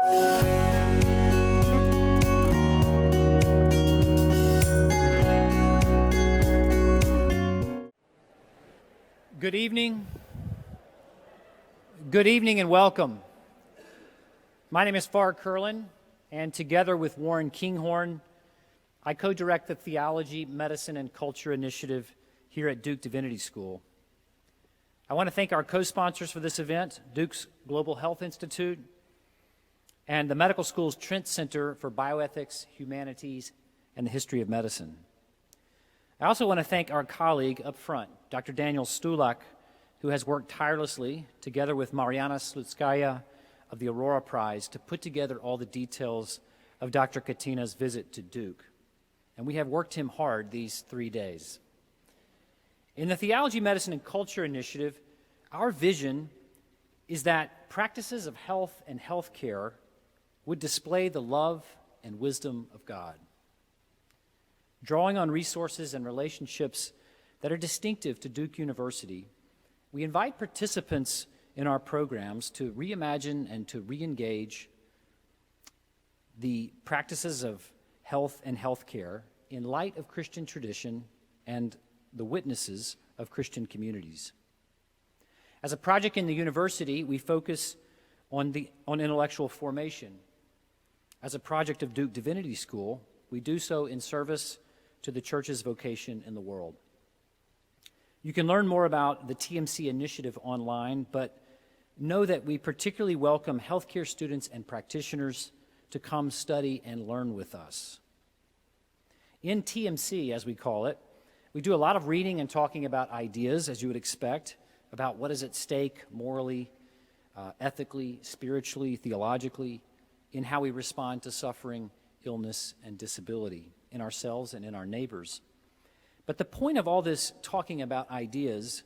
Good evening. Good evening and welcome. My name is Farr Curlin, and together with Warren Kinghorn, I co-direct the Theology, Medicine, and Culture Initiative here at Duke Divinity School. I want to thank our co-sponsors for this event, Duke's Global Health Institute and the Medical School's Trent Center for Bioethics, Humanities, and the History of Medicine. I also want to thank our colleague up front, Dr. Daniel Stulak, who has worked tirelessly together with Mariana Slutskaya of the Aurora Prize to put together all the details of Dr. Catena's visit to Duke. And we have worked him hard these 3 days. In the Theology, Medicine, and Culture Initiative, our vision is that practices of health and healthcare would display the love and wisdom of God, drawing on resources and relationships that are distinctive to Duke University. We invite participants in our programs to reimagine and to re-engage the practices of health and healthcare in light of Christian tradition and the witnesses of Christian communities. As a project in the university, we focus on intellectual formation. As a project of Duke Divinity School, we do so in service to the church's vocation in the world. You can learn more about the TMC initiative online, but know that we particularly welcome healthcare students and practitioners to come study and learn with us. In TMC, as we call it, we do a lot of reading and talking about ideas, as you would expect, about what is at stake morally, ethically, spiritually, theologically, in how we respond to suffering, illness, and disability in ourselves and in our neighbors. But the point of all this talking about ideas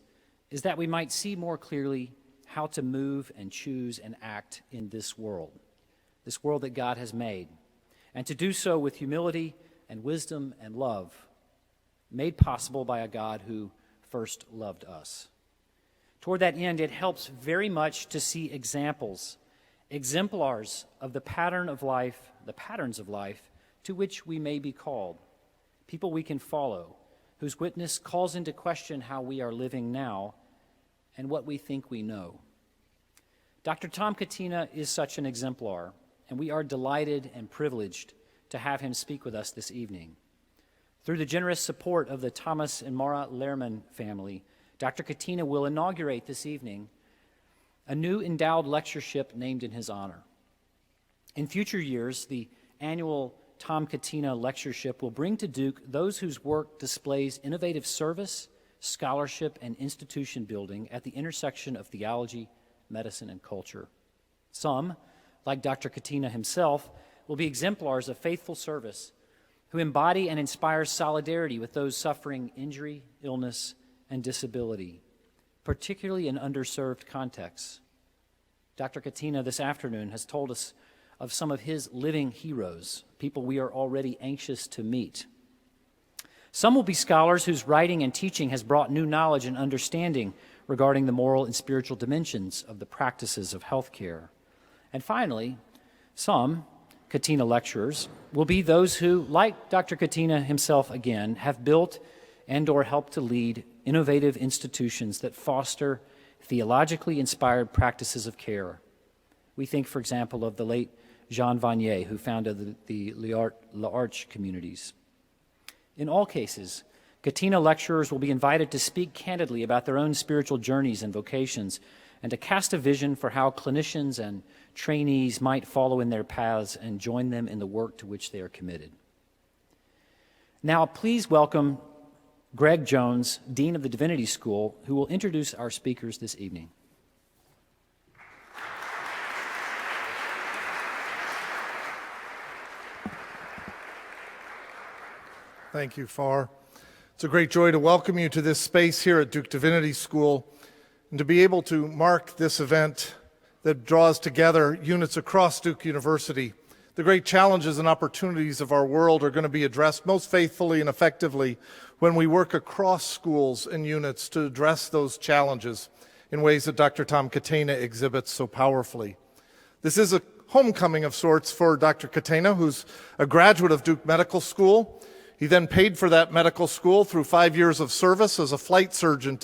is that we might see more clearly how to move and choose and act in this world that God has made, and to do so with humility and wisdom and love, made possible by a God who first loved us. Toward that end, it helps very much to see exemplars of the patterns of life to which we may be called, people we can follow, whose witness calls into question how we are living now and what we think we know. Dr. Tom Catena is such an exemplar, and we are delighted and privileged to have him speak with us this evening. Through the generous support of the Thomas and Mara Lehrman family, Dr. Catena will inaugurate this evening a new endowed lectureship named in his honor. In future years, the annual Tom Catena Lectureship will bring to Duke those whose work displays innovative service, scholarship, and institution building at the intersection of theology, medicine, and culture. Some, like Dr. Catena himself, will be exemplars of faithful service who embody and inspire solidarity with those suffering injury, illness, and disability, particularly in underserved contexts. Dr. Catena this afternoon has told us of some of his living heroes, people we are already anxious to meet. Some will be scholars whose writing and teaching has brought new knowledge and understanding regarding the moral and spiritual dimensions of the practices of healthcare. And finally, some Catena lecturers will be those who, like Dr. Catena himself again, have built and or helped to lead innovative institutions that foster theologically inspired practices of care. We think, for example, of the late Jean Vanier, who founded the L'Arche communities. In all cases, Catena lecturers will be invited to speak candidly about their own spiritual journeys and vocations, and to cast a vision for how clinicians and trainees might follow in their paths and join them in the work to which they are committed. Now, please welcome Greg Jones, Dean of the Divinity School, who will introduce our speakers this evening. Thank you, Farr. It's a great joy to welcome you to this space here at Duke Divinity School and to be able to mark this event that draws together units across Duke University. The great challenges and opportunities of our world are going to be addressed most faithfully and effectively when we work across schools and units to address those challenges in ways that Dr. Tom Catena exhibits so powerfully. This is homecoming of sorts for Dr. Catena, who's a graduate of Duke Medical School. He then paid for that medical school through 5 years of service as a flight surgeon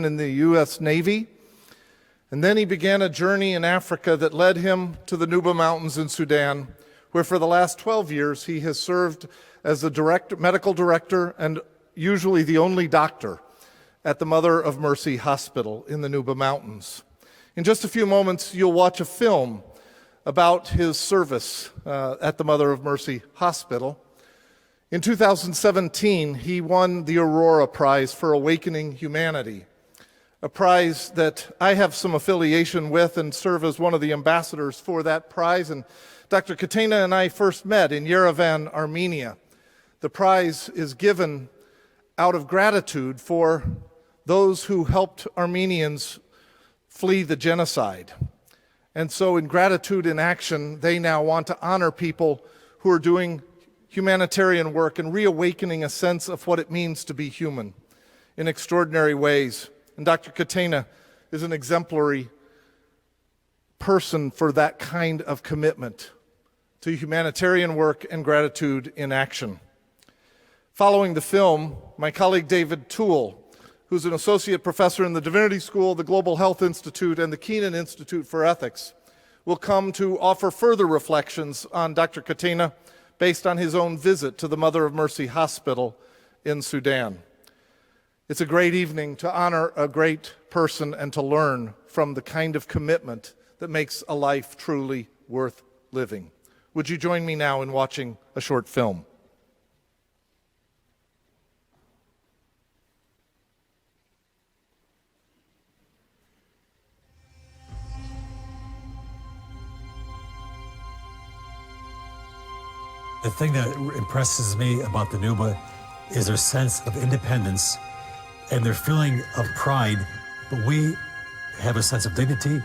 in the U.S. Navy. And then he began a journey in Africa that led him to the Nuba Mountains in Sudan, where for the last 12 years he has served as the medical director and usually the only doctor at the Mother of Mercy Hospital in the Nuba Mountains. In just a few moments, you'll watch a film about his service at the Mother of Mercy Hospital. In 2017, he won the Aurora Prize for Awakening Humanity, a prize that I have some affiliation with and serve as one of the ambassadors for that prize. And Dr. Catena and I first met in Yerevan, Armenia. The prize is given out of gratitude for those who helped Armenians flee the genocide. And so in gratitude in action, they now want to honor people who are doing humanitarian work and reawakening a sense of what it means to be human in extraordinary ways. And Dr. Catena is an exemplary person for that kind of commitment to humanitarian work and gratitude in action. Following the film, my colleague David Toole, who's an associate professor in the Divinity School, the Global Health Institute, and the Keenan Institute for Ethics, will come to offer further reflections on Dr. Catena based on his own visit to the Mother of Mercy Hospital in Sudan. It's a great evening to honor a great person and to learn from the kind of commitment that makes a life truly worth living. Would you join me now in watching a short film? The thing that impresses me about the Nuba is their sense of independence and their feeling of pride, but we have a sense of dignity.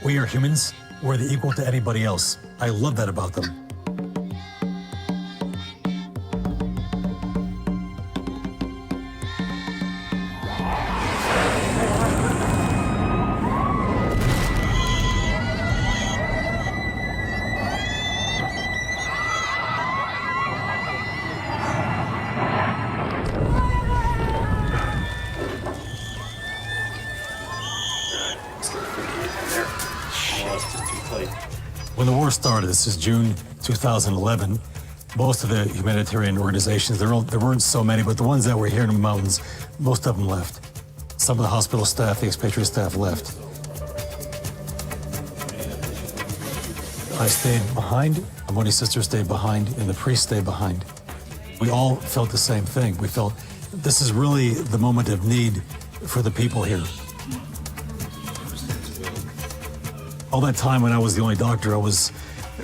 We are humans. We're the equal to anybody else. I love that about them. When the war started, this is June 2011, most of the humanitarian organizations, there weren't so many, but the ones that were here in the mountains, most of them left. Some of the hospital staff, the expatriate staff left. I stayed behind, Amoni's sister stayed behind, and the priest stayed behind. We all felt the same thing. We felt this is really the moment of need for the people here. All that time when I was the only doctor, I was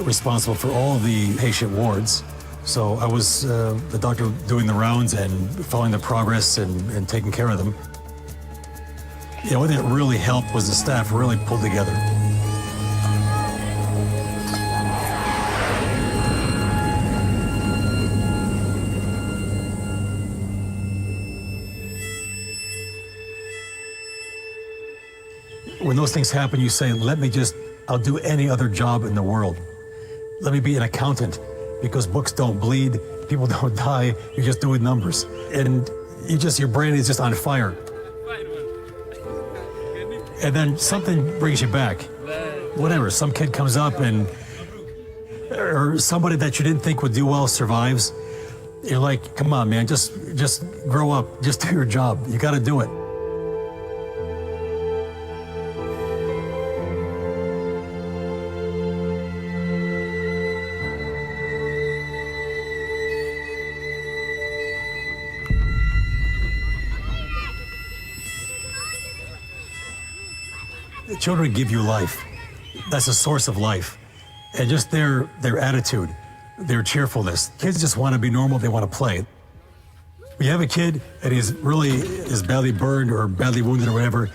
responsible for all of the patient wards. So I was the doctor doing the rounds and following the progress and taking care of them. You know, one thing that really helped was the staff really pulled together. When those things happen, you say, I'll do any other job in the world. Let me be an accountant, because books don't bleed, people don't die, you're just doing numbers. And your brain is just on fire. And then something brings you back. Whatever, some kid comes up or somebody that you didn't think would do well survives. You're like, come on, man, just grow up, just do your job. You gotta do it. Children give you life. That's the source of life. And just their attitude, their cheerfulness. Kids just want to be normal, they want to play. When you have a kid and he's badly burned or badly wounded or whatever,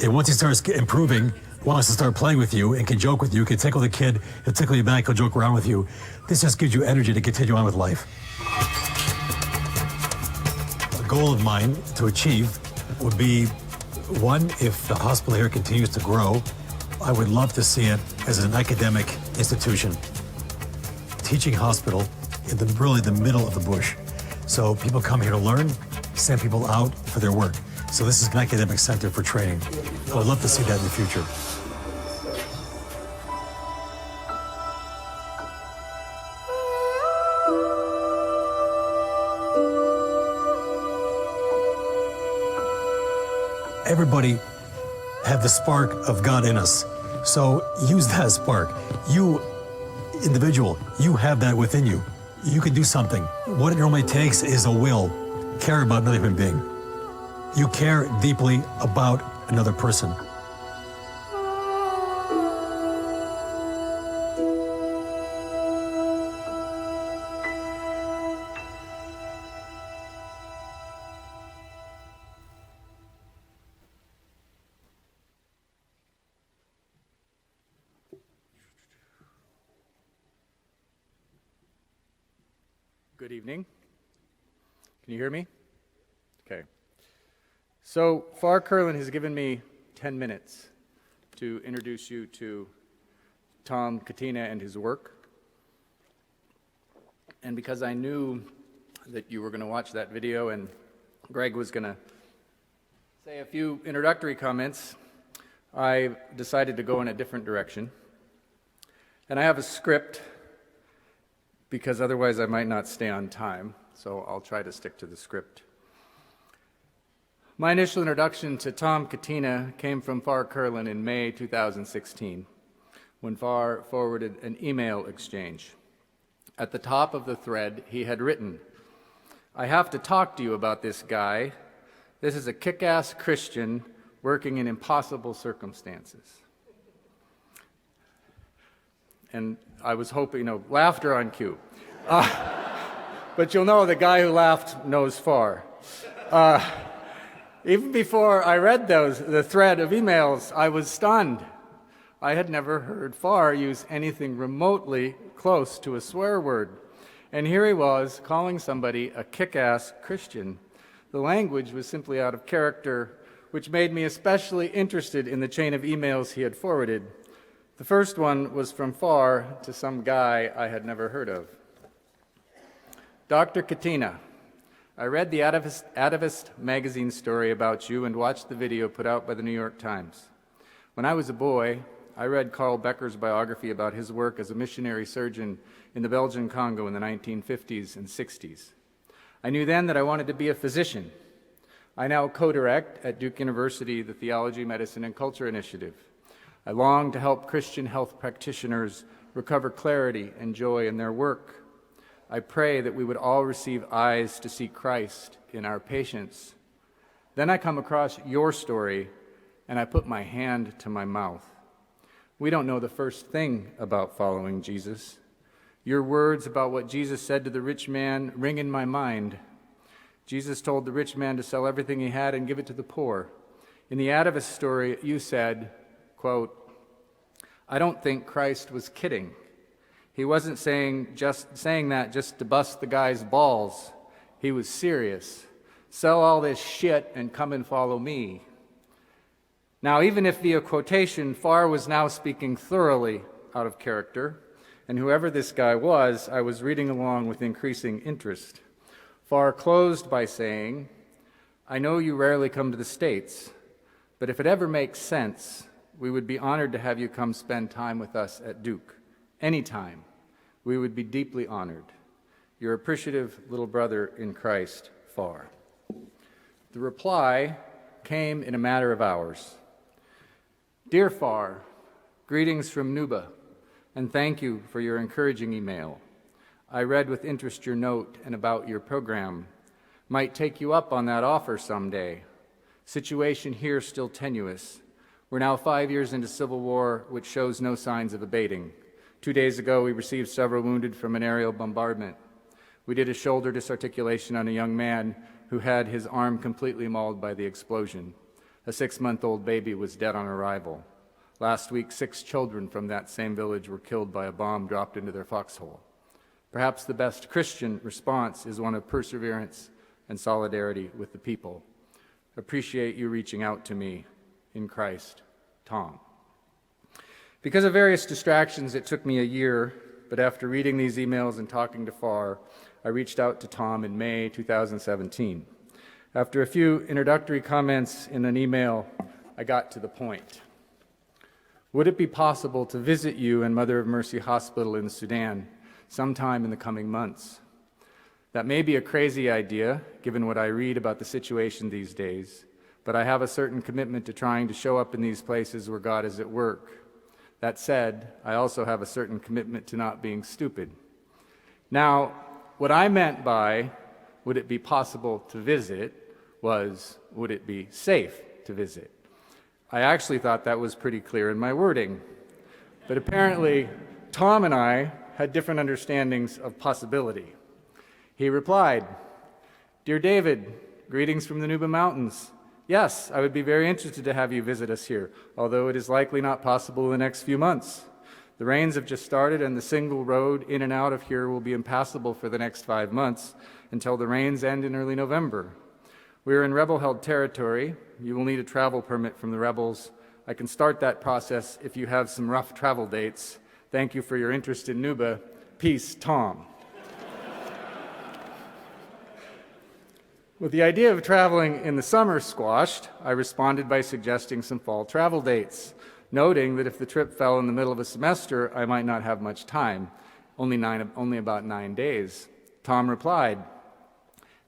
and once he starts improving, wants to start playing with you and can joke with you, can tickle the kid, he'll tickle you back, he'll joke around with you. This just gives you energy to continue on with life. A goal of mine to achieve would be, one, if the hospital here continues to grow, I would love to see it as an academic institution, teaching hospital in really the middle of the bush. So people come here to learn, send people out for their work. So this is an academic center for training. I would love to see that in the future. Everybody have the spark of God in us. So use that spark. You, individual, you have that within you. You can do something. What it normally takes is a will. Care about another human being. You care deeply about another person. Good evening. Can you hear me? Okay. So Far Curlin has given me 10 minutes to introduce you to Tom Catena and his work. And because I knew that you were going to watch that video and Greg was going to say a few introductory comments, I decided to go in a different direction. And I have a script because otherwise I might not stay on time, so I'll try to stick to the script. My initial introduction to Tom Catena came from Far Curlin in May 2016, when Far forwarded an email exchange. At the top of the thread, he had written, "I have to talk to you about this guy. This is a kick-ass Christian working in impossible circumstances." And I was hoping, laughter on cue. But you'll know the guy who laughed knows Far. Even before I read the thread of emails, I was stunned. I had never heard Far use anything remotely close to a swear word. And here he was calling somebody a kick-ass Christian. The language was simply out of character, which made me especially interested in the chain of emails he had forwarded. The first one was from Far to some guy I had never heard of. Dr. Catena, I read the Atavist magazine story about you and watched the video put out by the New York Times. When I was a boy, I read Carl Becker's biography about his work as a missionary surgeon in the Belgian Congo in the 1950s and 60s. I knew then that I wanted to be a physician. I now co-direct at Duke University the Theology, Medicine, and Culture Initiative. I long to help Christian health practitioners recover clarity and joy in their work. I pray that we would all receive eyes to see Christ in our patients. Then I come across your story, and I put my hand to my mouth. We don't know the first thing about following Jesus. Your words about what Jesus said to the rich man ring in my mind. Jesus told the rich man to sell everything he had and give it to the poor. In the Atavist story, you said, quote, "I don't think Christ was kidding. He wasn't saying that just to bust the guy's balls. He was serious. Sell all this shit and come and follow me." Now, even if via quotation, Far was now speaking thoroughly out of character, and whoever this guy was, I was reading along with increasing interest. Far closed by saying, "I know you rarely come to the States, but if it ever makes sense, we would be honored to have you come spend time with us at Duke. Anytime. We would be deeply honored. Your appreciative little brother in Christ, Far." The reply came in a matter of hours. "Dear Far, greetings from Nuba, and thank you for your encouraging email. I read with interest your note and about your program. Might take you up on that offer someday. Situation here still tenuous. We're now 5 years into civil war, which shows no signs of abating. 2 days ago, we received several wounded from an aerial bombardment. We did a shoulder disarticulation on a young man who had his arm completely mauled by the explosion. A 6-month-old baby was dead on arrival. Last week, 6 children from that same village were killed by a bomb dropped into their foxhole. Perhaps the best Christian response is one of perseverance and solidarity with the people. Appreciate you reaching out to me. In Christ, Tom." Because of various distractions, it took me a year, but after reading these emails and talking to FAR, I reached out to Tom in May 2017. After a few introductory comments in an email, I got to the point. Would it be possible to visit you in Mother of Mercy Hospital in Sudan sometime in the coming months? That may be a crazy idea, given what I read about the situation these days, but I have a certain commitment to trying to show up in these places where God is at work. That said, I also have a certain commitment to not being stupid. Now, what I meant by, would it be possible to visit, was, would it be safe to visit? I actually thought that was pretty clear in my wording. But apparently, Tom and I had different understandings of possibility. He replied, "Dear David, greetings from the Nuba Mountains. Yes, I would be very interested to have you visit us here, although it is likely not possible in the next few months. The rains have just started and the single road in and out of here will be impassable for the next 5 months until the rains end in early November. We are in rebel-held territory. You will need a travel permit from the rebels. I can start that process if you have some rough travel dates. Thank you for your interest in Nuba. Peace, Tom." With the idea of traveling in the summer squashed, I responded by suggesting some fall travel dates, noting that if the trip fell in the middle of a semester, I might not have much time, only about 9 days. Tom replied,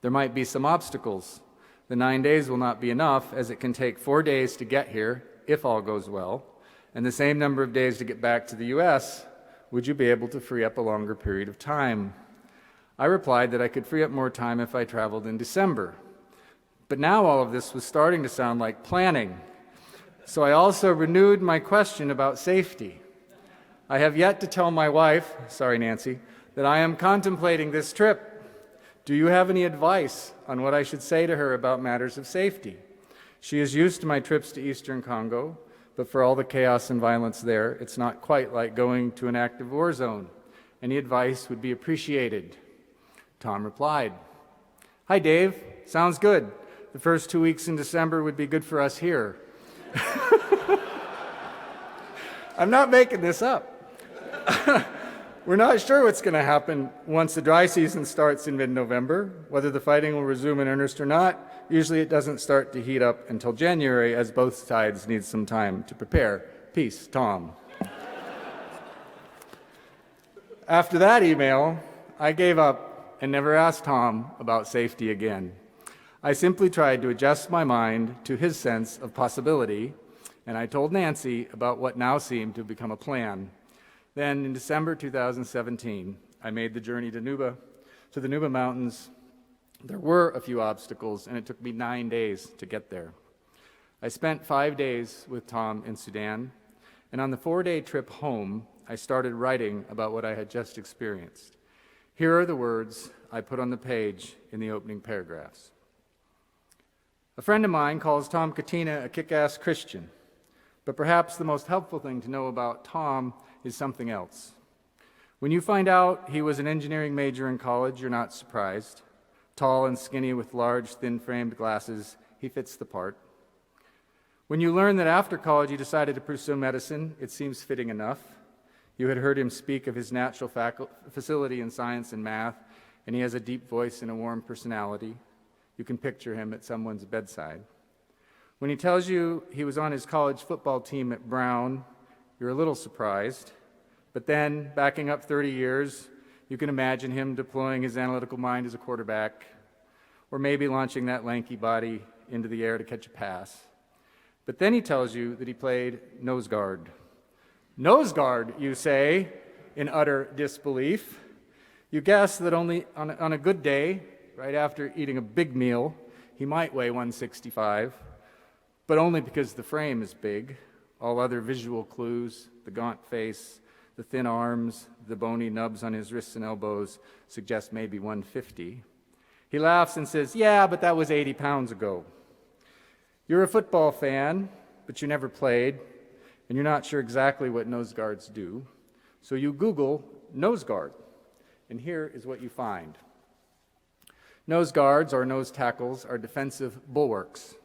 "There might be some obstacles. The 9 days will not be enough, as it can take 4 days to get here, if all goes well, and the same number of days to get back to the U.S. Would you be able to free up a longer period of time?" I replied that I could free up more time if I traveled in December. But now all of this was starting to sound like planning. So I also renewed my question about safety. I have yet to tell my wife, sorry Nancy, that I am contemplating this trip. Do you have any advice on what I should say to her about matters of safety? She is used to my trips to Eastern Congo, but for all the chaos and violence there, it's not quite like going to an active war zone. Any advice would be appreciated. Tom replied, "Hi Dave, sounds good. The first 2 weeks in December would be good for us here." I'm not making this up. We're not sure what's going to happen once the dry season starts in mid-November, whether the fighting will resume in earnest or not. Usually it doesn't start to heat up until January, as both sides need some time to prepare. Peace, Tom. After that email, I gave up and never asked Tom about safety again. I simply tried to adjust my mind to his sense of possibility, and I told Nancy about what now seemed to become a plan. Then, in December 2017, I made the journey to the Nuba Mountains. There were a few obstacles, and it took me 9 days to get there. I spent 5 days with Tom in Sudan, and on the 4-day trip home, I started writing about what I had just experienced. Here are the words I put on the page in the opening paragraphs. A friend of mine calls Tom Catena a kick-ass Christian, but perhaps the most helpful thing to know about Tom is something else. When you find out he was an engineering major in college, you're not surprised. Tall and skinny with large, thin-framed glasses, he fits the part. When you learn that after college he decided to pursue medicine, it seems fitting enough. You had heard him speak of his natural facility in science and math, and he has a deep voice and a warm personality. You can picture him at someone's bedside. When he tells you he was on his college football team at Brown, you're a little surprised. But then, backing up 30 years, you can imagine him deploying his analytical mind as a quarterback, or maybe launching that lanky body into the air to catch a pass. But then he tells you that he played nose guard. Nose guard, you say, in utter disbelief. You guess that only on a good day, right after eating a big meal, he might weigh 165, but only because the frame is big. All other visual clues, the gaunt face, the thin arms, the bony nubs on his wrists and elbows, suggest maybe 150. He laughs and says, "Yeah, but that was 80 pounds ago." You're a football fan, but you never played, and you're not sure exactly what nose guards do. So you Google nose guard, and here is what you find. Nose guards, or nose tackles, are defensive bulwarks.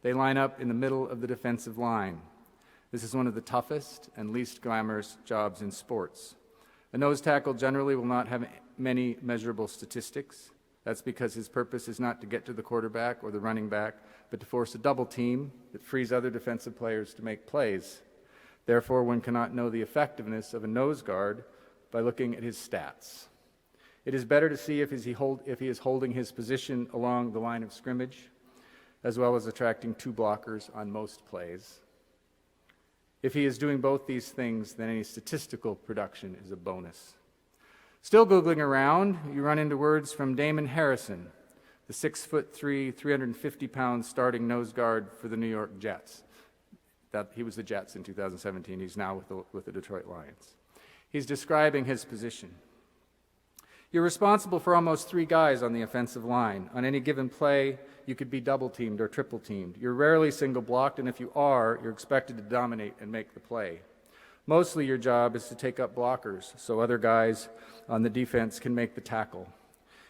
They line up in the middle of the defensive line. This is one of the toughest and least glamorous jobs in sports. A nose tackle generally will not have many measurable statistics. That's because his purpose is not to get to the quarterback or the running back, but to force a double team that frees other defensive players to make plays. Therefore, one cannot know the effectiveness of a nose guard by looking at his stats. It is better to see if he is holding his position along the line of scrimmage, as well as attracting 2 blockers on most plays. If he is doing both these things, then any statistical production is a bonus. Still Googling around, you run into words from Damon Harrison, the 6'3", 350-pound starting nose guard for the New York Jets. He was the Jets in 2017. He's now with the Detroit Lions. He's describing his position. You're responsible for almost 3 guys on the offensive line. On any given play, you could be double-teamed or triple-teamed. You're rarely single-blocked, and if you are, you're expected to dominate and make the play. Mostly your job is to take up blockers so other guys on the defense can make the tackle.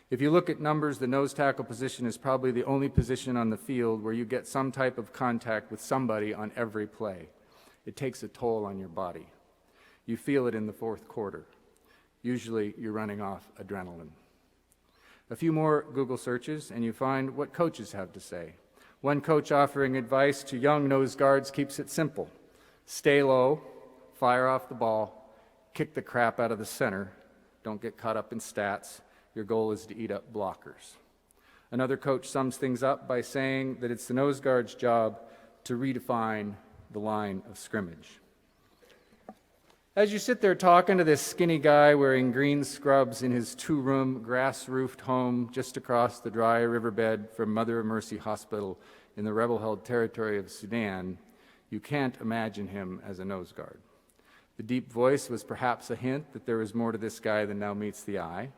If you look at numbers, the nose tackle position is probably the only position on the field where you get some type of contact with somebody on every play. It takes a toll on your body. You feel it in the fourth quarter. Usually you're running off adrenaline. A few more Google searches and you find what coaches have to say. One coach offering advice to young nose guards keeps it simple. Stay low, fire off the ball, kick the crap out of the center, don't get caught up in stats. Your goal is to eat up blockers. Another coach sums things up by saying that it's the nose guard's job to redefine the line of scrimmage. As you sit there talking to this skinny guy wearing green scrubs in his 2-room, grass-roofed home just across the dry riverbed from Mother of Mercy Hospital in the rebel-held territory of Sudan, you can't imagine him as a nose guard. The deep voice was perhaps a hint that there was more to this guy than now meets the eye,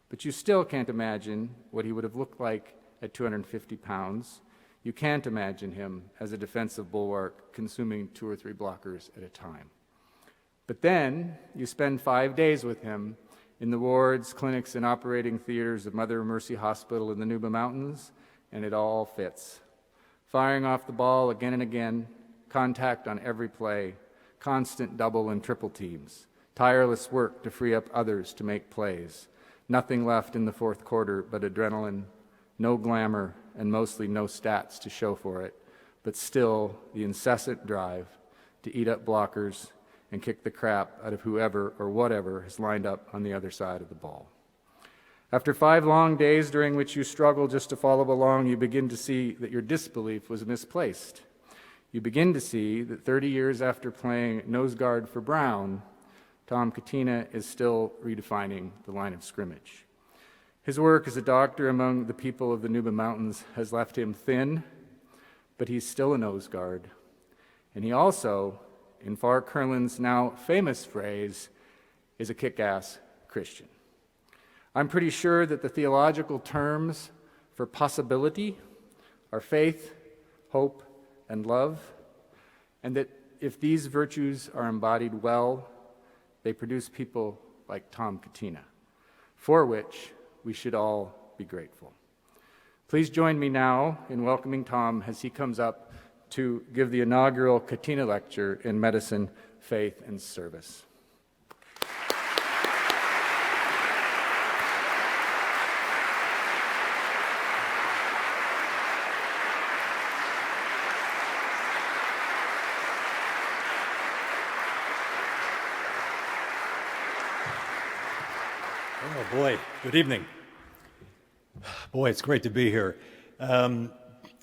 but you still can't imagine what he would have looked like at 250 pounds. You can't imagine him as a defensive bulwark consuming 2 or 3 blockers at a time. But then you spend 5 days with him in the wards, clinics, and operating theaters of Mother of Mercy Hospital in the Nuba Mountains, and it all fits. Firing off the ball again and again, contact on every play, constant double and triple teams, tireless work to free up others to make plays, nothing left in the fourth quarter but adrenaline, no glamour, and mostly no stats to show for it, but still the incessant drive to eat up blockers and kick the crap out of whoever or whatever is lined up on the other side of the ball. After 5 long days during which you struggle just to follow along, you begin to see that your disbelief was misplaced. You begin to see that 30 years after playing nose guard for Brown, Tom Catena is still redefining the line of scrimmage. His work as a doctor among the people of the Nuba Mountains has left him thin, but he's still a nose guard. And he also, in Far Curlin's now famous phrase, is a kick-ass Christian. I'm pretty sure that the theological terms for possibility are faith, hope, and love, and that if these virtues are embodied well, they produce people like Tom Catena, for which we should all be grateful. Please join me now in welcoming Tom as he comes up to give the inaugural Catena Lecture in Medicine, Faith, and Service. Oh boy, good evening. Boy, it's great to be here.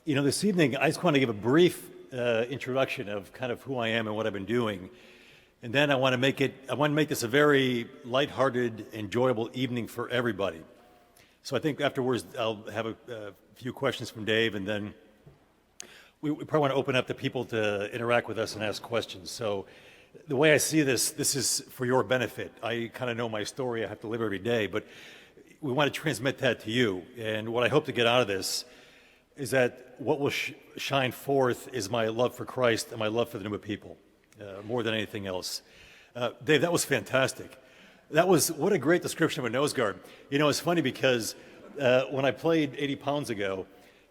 This evening, I just want to give a brief introduction of kind of who I am and what I've been doing. And then I want to make this a very lighthearted, enjoyable evening for everybody. So I think afterwards, I'll have a few questions from Dave, and then we probably want to open up to people to interact with us and ask questions. So the way I see this is for your benefit. I kind of know my story. I have to live every day, but we want to transmit that to you. And what I hope to get out of this is that what will shine forth is my love for Christ and my love for the Nuba people, more than anything else. Dave, that was fantastic. What a great description of a nose guard. It's funny because when I played 80 pounds ago,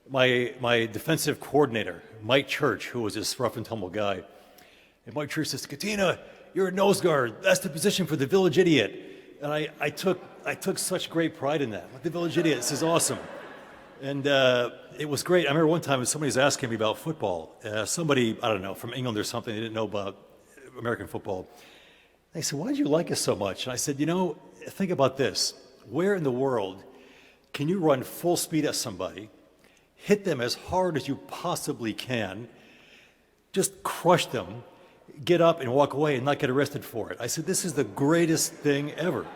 my defensive coordinator, Mike Church, who was this rough and tumble guy, And my church says, Catena, you're a nose guard. That's the position for the village idiot. And I took such great pride in that. Like, the village idiot, this is awesome. And it was great. I remember one time somebody was asking me about football. Somebody, I don't know, from England or something, they didn't know about American football. They said, why did you like us so much? And I said, think about this. Where in the world can you run full speed at somebody, hit them as hard as you possibly can, just crush them, get up and walk away and not get arrested for it? I said, this is the greatest thing ever.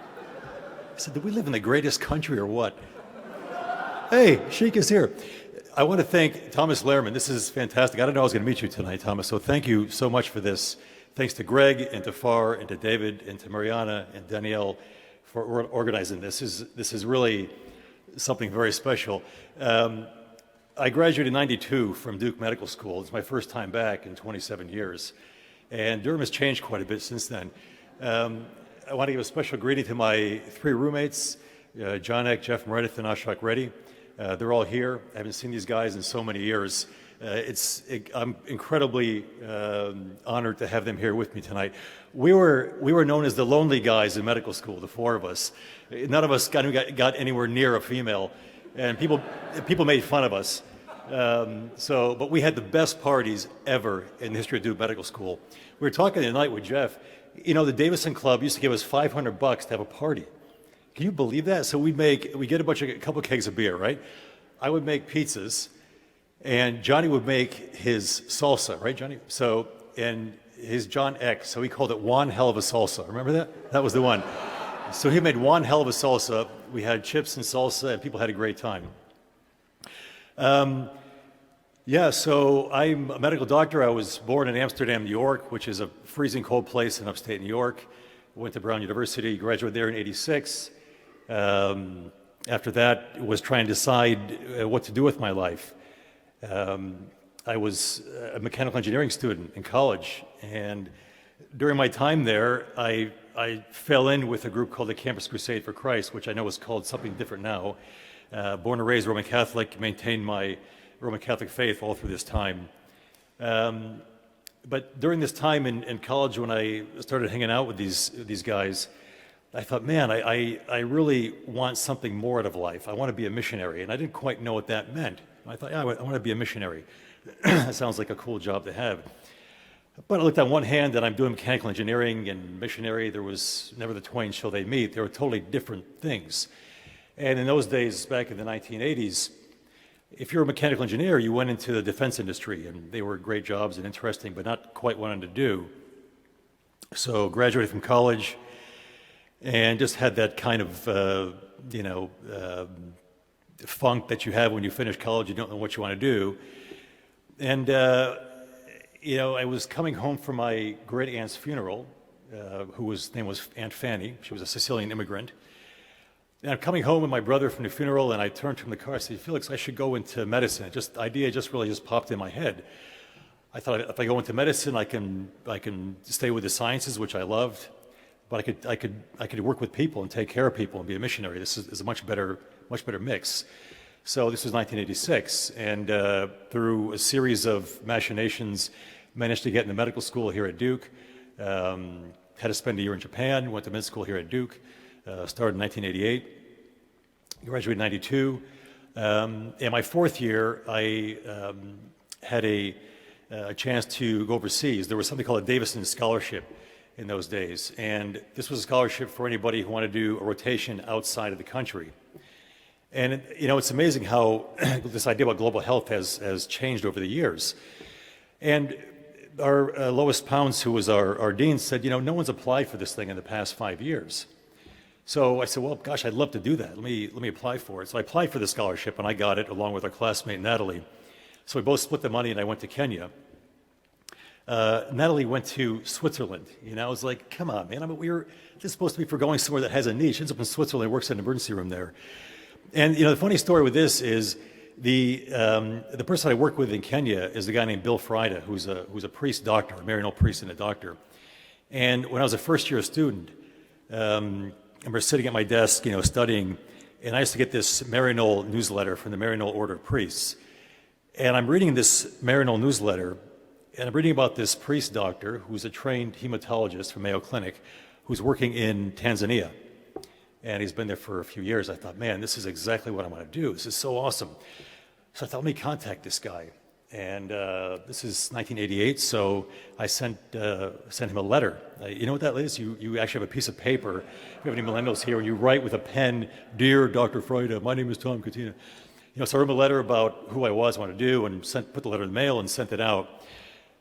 I said, do we live in the greatest country or what? Hey, Sheik is here. I want to thank Thomas Lehrman. This is fantastic. I didn't know I was going to meet you tonight, Thomas, so thank you so much for this. Thanks to Greg and to Far and to David and to Mariana and Danielle for organizing this. This is really something very special. I graduated in '92 from Duke Medical School. It's my first time back in 27 years. And Durham has changed quite a bit since then. I want to give a special greeting to my 3 roommates, John Eck, Jeff Meredith, and Ashok Reddy. They're all here. I haven't seen these guys in so many years. I'm incredibly honored to have them here with me tonight. We were known as the lonely guys in medical school, the 4 of us. None of us got anywhere near a female, and people made fun of us. But we had the best parties ever in the history of Duke Medical School. We were talking tonight with Jeff. The Davison Club used to give us $500 to have a party. Can you believe that? So we'd get a couple kegs of beer, right? I would make pizzas, and Johnny would make his salsa, right, Johnny? So, and his John Eck, so he called it one hell of a salsa. Remember that? That was the one. So he made one hell of a salsa. We had chips and salsa, and people had a great time. So I'm a medical doctor. I was born in Amsterdam, New York, which is a freezing cold place in upstate New York. Went to Brown University, graduated there in '86. After that, was trying to decide what to do with my life. I was a mechanical engineering student in college, and during my time there, I fell in with a group called the Campus Crusade for Christ, which I know is called something different now. Born and raised Roman Catholic, maintained my Roman Catholic faith all through this time. But during this time in college, when I started hanging out with these guys, I thought, man, I really want something more out of life. I want to be a missionary, and I didn't quite know what that meant. I thought, I want to be a missionary. That sounds like a cool job to have. But I looked on one hand that I'm doing mechanical engineering and missionary. There was never the twain shall they meet. They were totally different things. And in those days, back in the 1980s, if you're a mechanical engineer, you went into the defense industry, and they were great jobs and interesting, but not quite what I wanted to do. So graduated from college and just had that kind of, funk that you have when you finish college. You don't know what you want to do. And, I was coming home from my great aunt's funeral, whose name was Aunt Fanny. She was a Sicilian immigrant. And I'm coming home with my brother from the funeral, and I turned from the car. I said, Felix, I should go into medicine. The idea really popped in my head. I thought if I go into medicine, I can stay with the sciences, which I loved, but I could work with people and take care of people and be a missionary. This is a much better mix. So this was 1986, and through a series of machinations, managed to get into medical school here at Duke. Had to spend a year in Japan. Went to med school here at Duke. Started in 1988. Graduated in '92. In my 4th year, I had a chance to go overseas. There was something called a Davison Scholarship in those days, and this was a scholarship for anybody who wanted to do a rotation outside of the country. And it's amazing how this idea about global health has changed over the years. And our Lois Pounds, who was our dean, said, no one's applied for this thing in the past 5 years. So I said, well, gosh, I'd love to do that. Let me apply for it. So I applied for the scholarship, and I got it along with our classmate Natalie. So we both split the money, and I went to Kenya. Natalie went to Switzerland. I was like, come on, man. This is supposed to be for going somewhere that has a niche. She ends up in Switzerland, works in an emergency room there. And the funny story with this is the person I work with in Kenya is a guy named Bill Frida, who's a priest doctor, a Maryknoll priest and a doctor. And when I was a first-year student, I remember sitting at my desk, studying, and I used to get this Maryknoll newsletter from the Maryknoll Order of Priests. And I'm reading this Maryknoll newsletter, And I'm reading about this priest doctor who's a trained hematologist from Mayo Clinic who's working in Tanzania. And he's been there for a few years. I thought, man, this is exactly what I want to do. This is so awesome. So I thought, let me contact this guy. And this is 1988, so I sent him a letter. You know what that is? You actually have a piece of paper. If you have any millennials here, and you write with a pen, "Dear Dr. Freude, my name is Tom Catena." So I wrote him a letter about who I was, what I wanted to do, and put the letter in the mail and sent it out.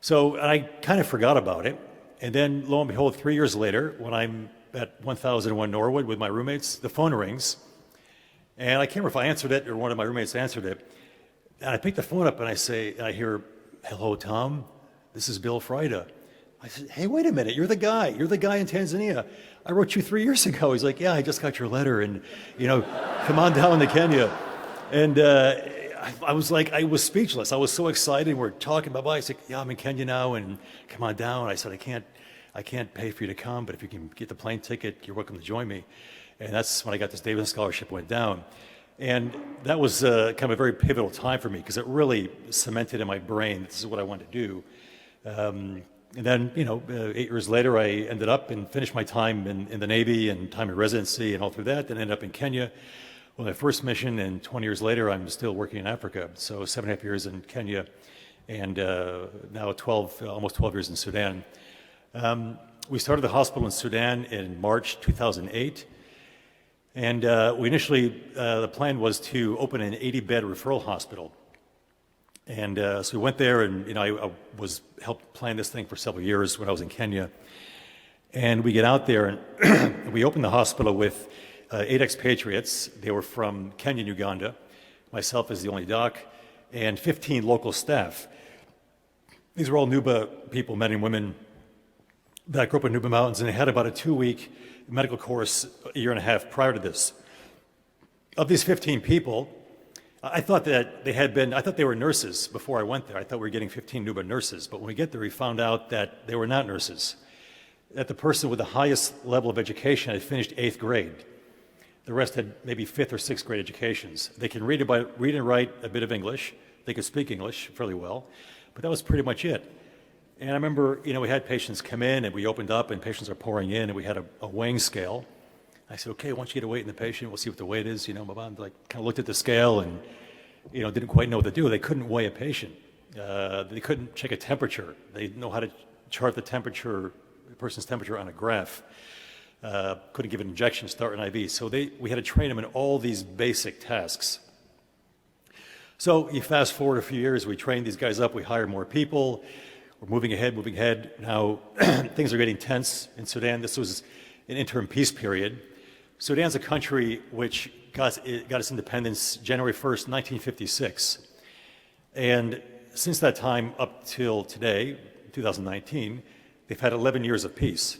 So I kind of forgot about it. And then, lo and behold, 3 years later, when I'm at 1001 Norwood with my roommates, the phone rings. And I can't remember if I answered it or one of my roommates answered it. And I pick the phone up and I hear, "Hello, Tom, this is Bill Freude." I said, "Hey, wait a minute, you're the guy in Tanzania. I wrote you 3 years ago." He's like, "Yeah, I just got your letter and, come on down to Kenya." And I was like, I was speechless. I was so excited. We're talking about, I said, "Yeah, I'm in Kenya now and come on down." I said, I can't pay for you to come, but if you can get the plane ticket, you're welcome to join me. And that's when I got this Davison Scholarship, went down. And that was kind of a very pivotal time for me because it really cemented in my brain that this is what I wanted to do. And then, 8 years later, I ended up and finished my time in the Navy and time in residency and all through that, and ended up in Kenya with my first mission. And 20 years later, I'm still working in Africa. So 7.5 years in Kenya and now almost 12 years in Sudan. We started the hospital in Sudan in March 2008. And we initially, the plan was to open an 80-bed referral hospital. And so we went there, and I helped plan this thing for several years when I was in Kenya. And we get out there, and we opened the hospital with 8 expatriates. They were from Kenya and Uganda, myself as the only doc, and 15 local staff. These were all Nuba people, men and women, that grew up in Nuba Mountains, and they had about a 2-week medical course a year and a half prior to this. Of these 15 people, I thought they were nurses before I went there. I thought we were getting 15 Nuba nurses, but when we get there, we found out that they were not nurses. That the person with the highest level of education had finished 8th grade. The rest had maybe 5th or 6th grade educations. They can read and write a bit of English. They could speak English fairly well, but that was pretty much it. And I remember, we had patients come in, and we opened up, and patients are pouring in, and we had a weighing scale. I said, "Okay, once you get a weight in the patient, we'll see what the weight is." Kind of looked at the scale and, didn't quite know what to do. They couldn't weigh a patient. They couldn't check a temperature. They didn't know how to chart the person's temperature on a graph. Couldn't give an injection, start an IV. So we had to train them in all these basic tasks. So you fast forward a few years, we trained these guys up, we hired more people. We're moving ahead. Now, things are getting tense in Sudan. This was an interim peace period. Sudan's a country which got its independence January 1st, 1956. And since that time up till today, 2019, they've had 11 years of peace.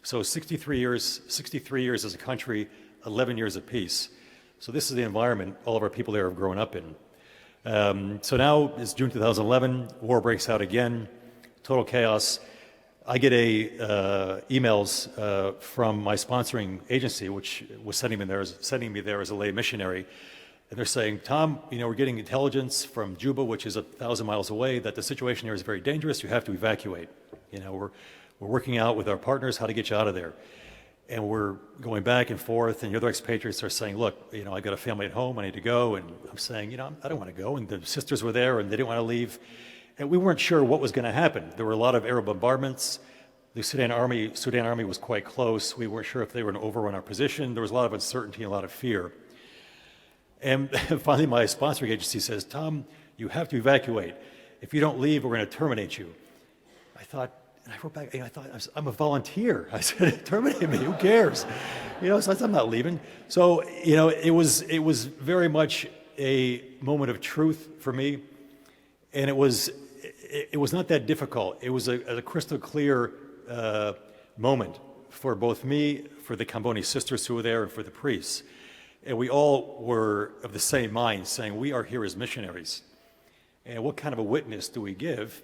So 63 years as a country, 11 years of peace. So this is the environment all of our people there have grown up in. So now it's June 2011, war breaks out again. Total chaos. I get emails from my sponsoring agency, which was sending me there as a lay missionary, and they're saying, "Tom, we're getting intelligence from Juba, which is 1,000 miles away, that the situation there is very dangerous. You have to evacuate. We're working out with our partners how to get you out of there." And we're going back and forth, and the other expatriates are saying, "Look, I got a family at home. I need to go." And I'm saying, I don't want to go. And the sisters were there, and they didn't want to leave. And we weren't sure what was going to happen. There were a lot of aerial bombardments. The Sudan army was quite close. We weren't sure if they were going to overrun our position. There was a lot of uncertainty and a lot of fear. And finally, my sponsoring agency says, "Tom, you have to evacuate. If you don't leave, we're going to terminate you." I thought, and I wrote back, I'm a volunteer. I said, "Terminate me, who cares?" So I said, "I'm not leaving." So, it was very much a moment of truth for me. And it was not that difficult. It was a crystal clear moment for both me, for the Kamboni sisters who were there, and for the priests. And we all were of the same mind, saying, we are here as missionaries. And what kind of a witness do we give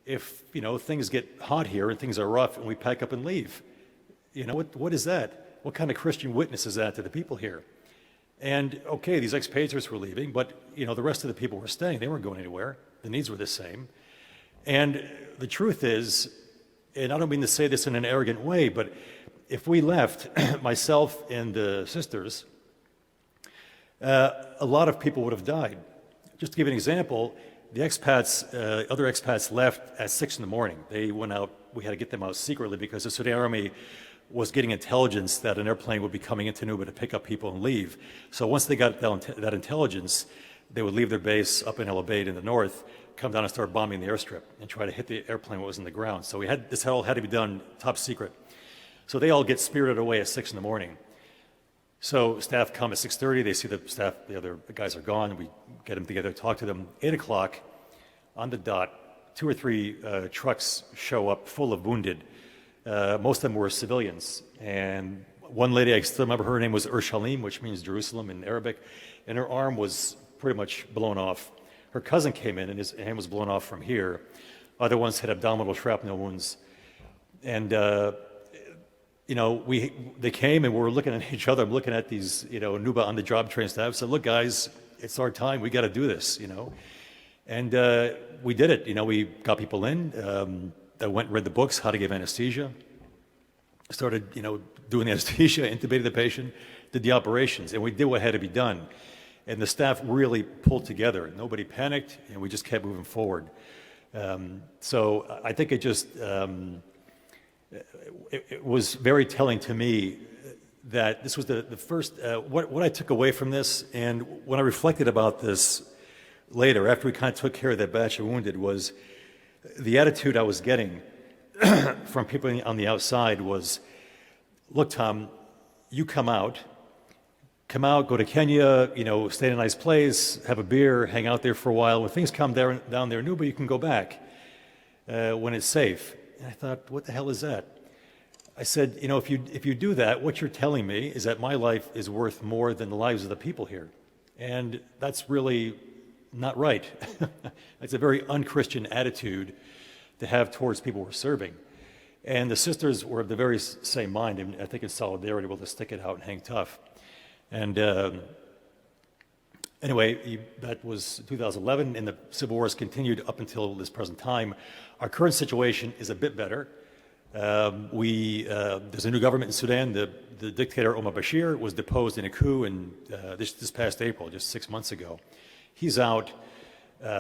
if, things get hot here and things are rough and we pack up and leave? What is that? What kind of Christian witness is that to the people here? And, okay, these expatriates were leaving, but, the rest of the people were staying. They weren't going anywhere. The needs were the same. And the truth is, and I don't mean to say this in an arrogant way, but if we left, myself and the sisters, a lot of people would have died. Just to give you an example, the expats, other expats left at 6 in the morning. They went out, we had to get them out secretly because the Sudan Army was getting intelligence that an airplane would be coming into Nuba to pick up people and leave. So once they got that intelligence, they would leave their base up in El Obeid in the north, come down and start bombing the airstrip and try to hit the airplane that was in the ground. So this all had to be done top secret. So they all get spirited away at 6 in the morning. So staff come at 6:30, they see the other guys are gone, we get them together, talk to them. 8 o'clock, on the dot, 2 or 3 trucks show up full of wounded. Most of them were civilians. And one lady, I still remember her name was Urshalim, which means Jerusalem in Arabic, and her arm was pretty much blown off. Her cousin came in and his hand was blown off from here. Other ones had abdominal shrapnel wounds. And they came and we were looking at each other. I'm looking at these, Nuba on the job trained staff. I said, look, guys, it's our time. We got to do this, And we did it. We got people in. I went and read the books, how to give anesthesia. Started, doing the anesthesia, intubated the patient, did the operations, and we did what had to be done. And the staff really pulled together. Nobody panicked, and we just kept moving forward. So I think it just... It was very telling to me that this was the first, what I took away from this, and when I reflected about this later, after we kind of took care of that batch of wounded, was the attitude I was getting from people on the outside was, look, Tom, you come out, go to Kenya, stay in a nice place, have a beer, hang out there for a while. When things calm down there in Nuba, you can go back when it's safe. And I thought, what the hell is that? I said, if you do that, what you're telling me is that my life is worth more than the lives of the people here. And that's really not right. It's a very un-Christian attitude to have towards people we're serving. And the sisters were of the very same mind, and I think in solidarity, we'll just stick it out and hang tough. And anyway, that was 2011, and the civil war has continued up until this present time. Our current situation is a bit better. There's a new government in Sudan. The dictator Omar Bashir was deposed in a coup this past April, just 6 months ago. He's out.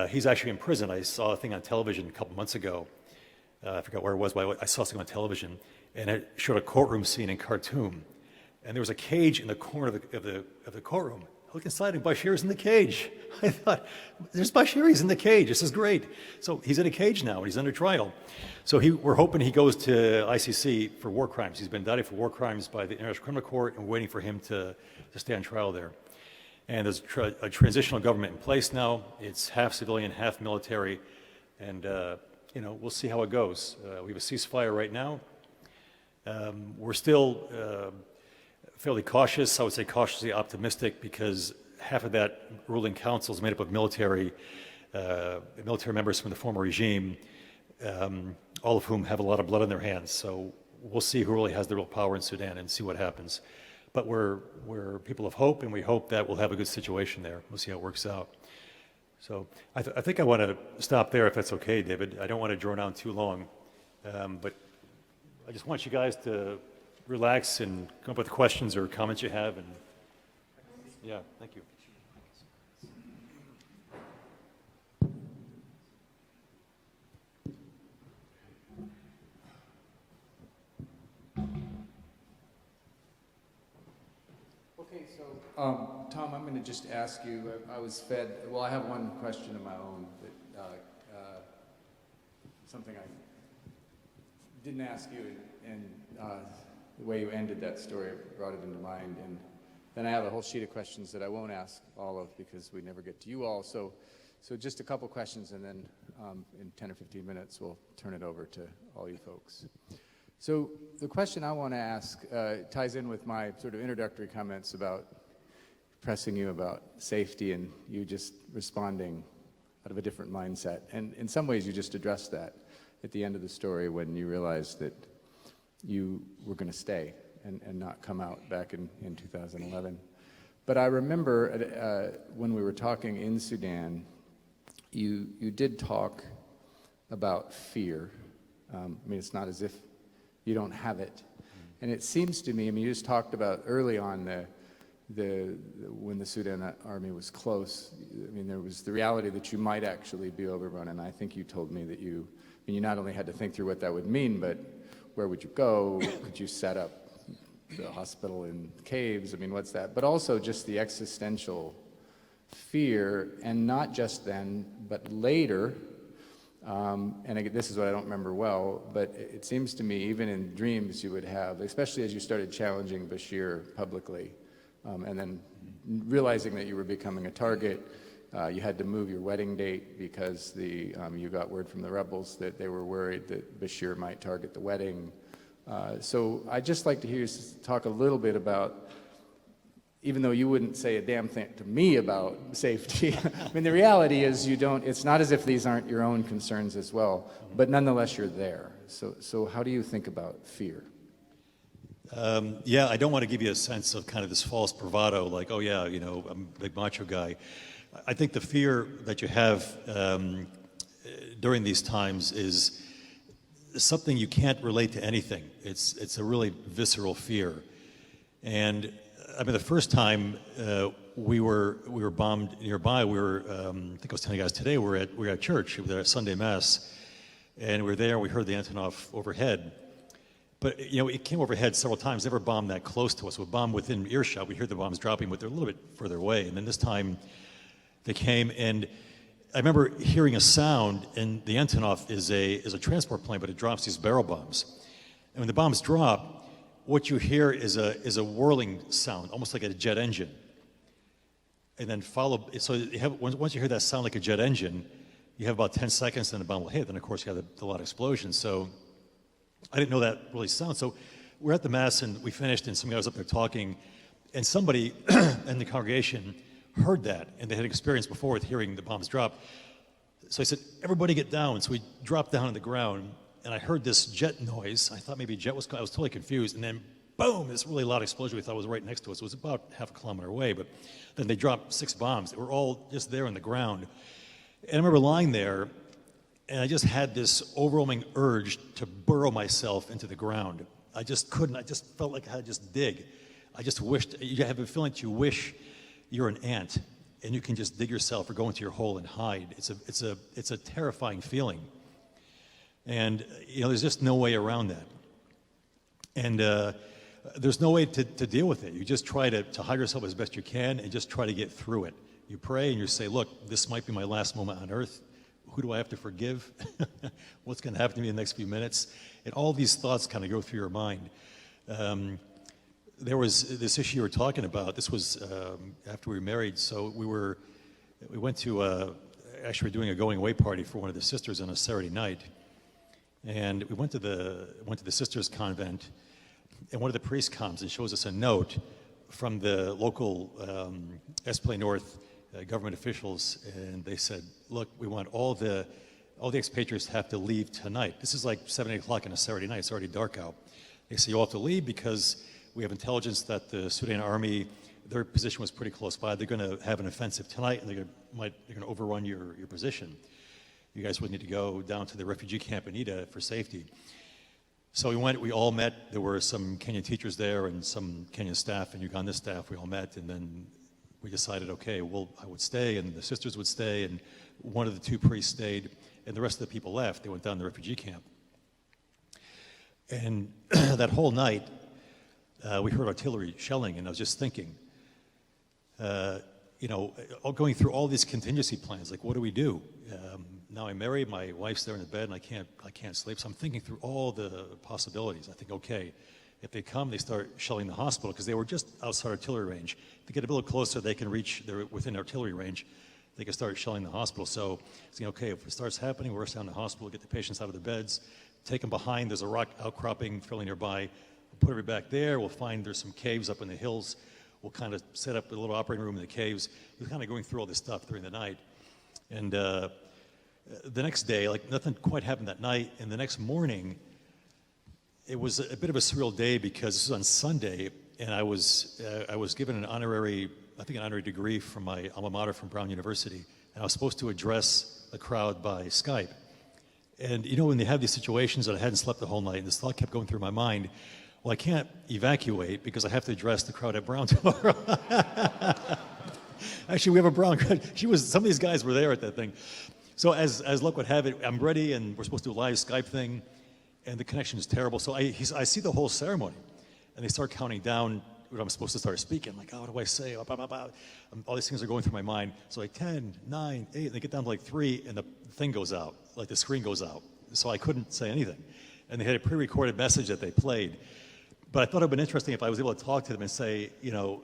He's actually in prison. I saw a thing on television a couple months ago. I forgot where it was, but I saw something on television, and it showed a courtroom scene in Khartoum. And there was a cage in the corner of the courtroom. I looked inside, and Bashir's in the cage. I thought, there's Bashir, he's in the cage. This is great. So he's in a cage now, and he's under trial. So we're hoping he goes to ICC for war crimes. He's been indicted for war crimes by the International Criminal Court, and we're waiting for him to stay on trial there. And there's a transitional government in place now. It's half civilian, half military, and we'll see how it goes. We have a ceasefire right now. We're still fairly cautious. I would say cautiously optimistic, because half of that ruling council is made up of military members from the former regime, all of whom have a lot of blood on their hands. So we'll see who really has the real power in Sudan and see what happens. But we're people of hope, and we hope that we'll have a good situation there. We'll see how it works out. So I think I want to stop there, if that's okay, David. I don't want to drone on too long, but I just want you guys to relax and come up with questions or comments you have. And yeah, thank you. Okay, so Tom, I'm going to just ask you, I was fed, well, I have one question of my own, that something I didn't ask you, and the way you ended that story brought it into mind. And then I have a whole sheet of questions that I won't ask all of, because we never get to you all. So just a couple questions, and then in 10 or 15 minutes, we'll turn it over to all you folks. So the question I want to ask ties in with my sort of introductory comments about pressing you about safety, and you just responding out of a different mindset. And in some ways, you just addressed that at the end of the story, when you realized that you were going to stay and not come out back in 2011. But I remember when we were talking in Sudan, you did talk about fear. I mean, it's not as if you don't have it. And it seems to me, I mean, you just talked about early on when the Sudan army was close. I mean, there was the reality that you might actually be overrun, and I think you told me that you not only had to think through what that would mean, but where would you go? Could you set up the hospital in caves? I mean, what's that? But also just the existential fear, and not just then, but later. And again, this is what I don't remember well, but it seems to me, even in dreams you would have, especially as you started challenging Bashir publicly, and then realizing that you were becoming a target, you had to move your wedding date because you got word from the rebels that they were worried that Bashir might target the wedding. So I'd just like to hear you talk a little bit about, even though you wouldn't say a damn thing to me about safety, I mean, the reality is it's not as if these aren't your own concerns as well, but nonetheless you're there. So how do you think about fear? Yeah, I don't want to give you a sense of kind of this false bravado, like, oh yeah, you know, I'm a big macho guy. I think the fear that you have during these times is something you can't relate to anything. It's a really visceral fear. And I mean, the first time we were bombed nearby, I think I was telling you guys today, we were at church, we were at Sunday Mass, and we were there, we heard the Antonov overhead. But, you know, it came overhead several times, never bombed that close to us. We bombed within earshot, we hear the bombs dropping, but they're a little bit further away. And then this time they came, and I remember hearing a sound, and the Antonov is a transport plane, but it drops these barrel bombs. And when the bombs drop, what you hear is a whirling sound, almost like a jet engine. And then once you hear that sound like a jet engine, you have about 10 seconds, then the bomb will hit. Then, of course, you have the loud explosion. So I didn't know that really sound. So we're at the Mass, and we finished, and some guy was up there talking, and somebody in the congregation heard that, and they had experience before with hearing the bombs drop. So I said, everybody get down. So we dropped down on the ground, and I heard this jet noise. I thought maybe a jet was coming. I was totally confused. And then, boom, this really loud explosion we thought was right next to us. It was about half a kilometer away, but then they dropped 6 bombs. They were all just there on the ground. And I remember lying there, and I just had this overwhelming urge to burrow myself into the ground. I just couldn't. I just felt like I had to just dig. I just wished, you have a feeling that you wish you're an ant and you can just dig yourself or go into your hole and hide. It's a terrifying feeling. And, you know, there's just no way around that. And there's no way to deal with it. You just try to hide yourself as best you can and just try to get through it. You pray and you say, look, this might be my last moment on earth. Who do I have to forgive? What's going to happen to me in the next few minutes? And all these thoughts kind of go through your mind. There was this issue you were talking about. This was after we were married. So we went to actually doing a going away party for one of the sisters on a Saturday night. And we went to the sisters' convent, and one of the priests comes and shows us a note from the local Esplanade North government officials, and they said, look, we want all the expatriates have to leave tonight. This is like 7, 8 o'clock on a Saturday night. It's already dark out. They say you all have to leave because we have intelligence that the Sudan army, their position was pretty close by. They're going to have an offensive tonight, and they're going to overrun your position. You guys would need to go down to the refugee camp in Ida for safety. So we went, we all met. There were some Kenyan teachers there and some Kenyan staff and Uganda staff. We all met, and then we decided, okay, well, I would stay, and the sisters would stay, and one of the 2 priests stayed, and the rest of the people left. They went down to the refugee camp. And that whole night, we heard artillery shelling, and I was just thinking, you know, going through all these contingency plans, like, what do we do? Now I'm married, my wife's there in the bed, and I can't sleep, so I'm thinking through all the possibilities. I think, okay, if they come, they start shelling the hospital, because they were just outside artillery range. If they get a little closer, they can reach, they're within artillery range, they can start shelling the hospital. So, okay, if it starts happening, we'll rush down to the hospital, get the patients out of their beds, take them behind, there's a rock outcropping fairly nearby, we'll put everybody back there, we'll find there's some caves up in the hills, we'll kind of set up a little operating room in the caves. We're kind of going through all this stuff during the night. And the next day, like, nothing quite happened that night, and the next morning, it was a bit of a surreal day because this was on Sunday, and I was given an honorary degree from my alma mater from Brown University, and I was supposed to address the crowd by Skype. And you know, when they have these situations that I hadn't slept the whole night, and this thought kept going through my mind, well, I can't evacuate because I have to address the crowd at Brown tomorrow. Actually, we have a Brown crowd. Some of these guys were there at that thing. So as luck would have it, I'm ready, and we're supposed to do a live Skype thing, and the connection is terrible. So I see the whole ceremony, and they start counting down what I'm supposed to start speaking. I'm like, oh, what do I say? Blah, blah, blah. All these things are going through my mind. So like 10, 9, 8, and they get down to like 3, and the thing goes out, like the screen goes out. So I couldn't say anything. And they had a pre-recorded message that they played. But I thought it would have been interesting if I was able to talk to them and say, you know,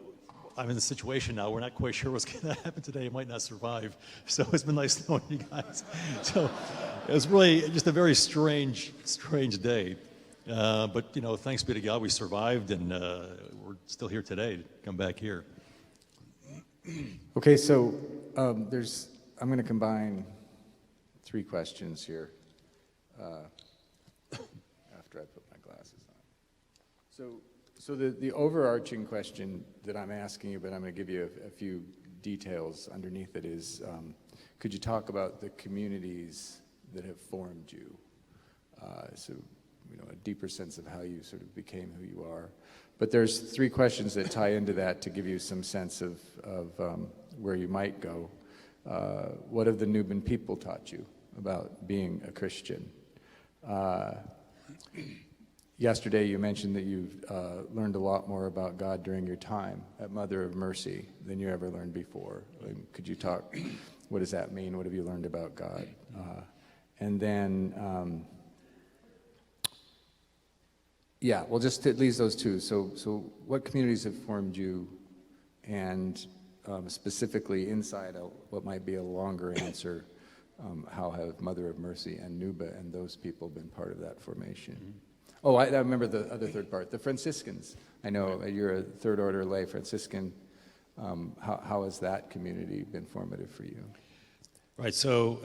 I'm in this situation now. We're not quite sure what's going to happen today. I might not survive. So it's been nice knowing you guys. So it was really just a very strange day. But, you know, thanks be to God, we survived, and we're still here today to come back here. Okay, so I'm going to combine 3 questions here after I put my glasses on. So the overarching question that I'm asking you, but I'm going to give you a few details underneath it, is could you talk about the communities that have formed you? So, you know, a deeper sense of how you sort of became who you are. But there's 3 questions that tie into that to give you some sense of where you might go. What have the Nubian people taught you about being a Christian? Yesterday you mentioned that you've learned a lot more about God during your time at Mother of Mercy than you ever learned before. Could you talk, what does that mean? What have you learned about God? And then, yeah, well, just at least those 2. So what communities have formed you, and specifically inside what might be a longer answer, how have Mother of Mercy and Nuba and those people been part of that formation? Mm-hmm. Oh, I remember the other third part, the Franciscans. I know you're a third order lay Franciscan. How has that community been formative for you? Right, so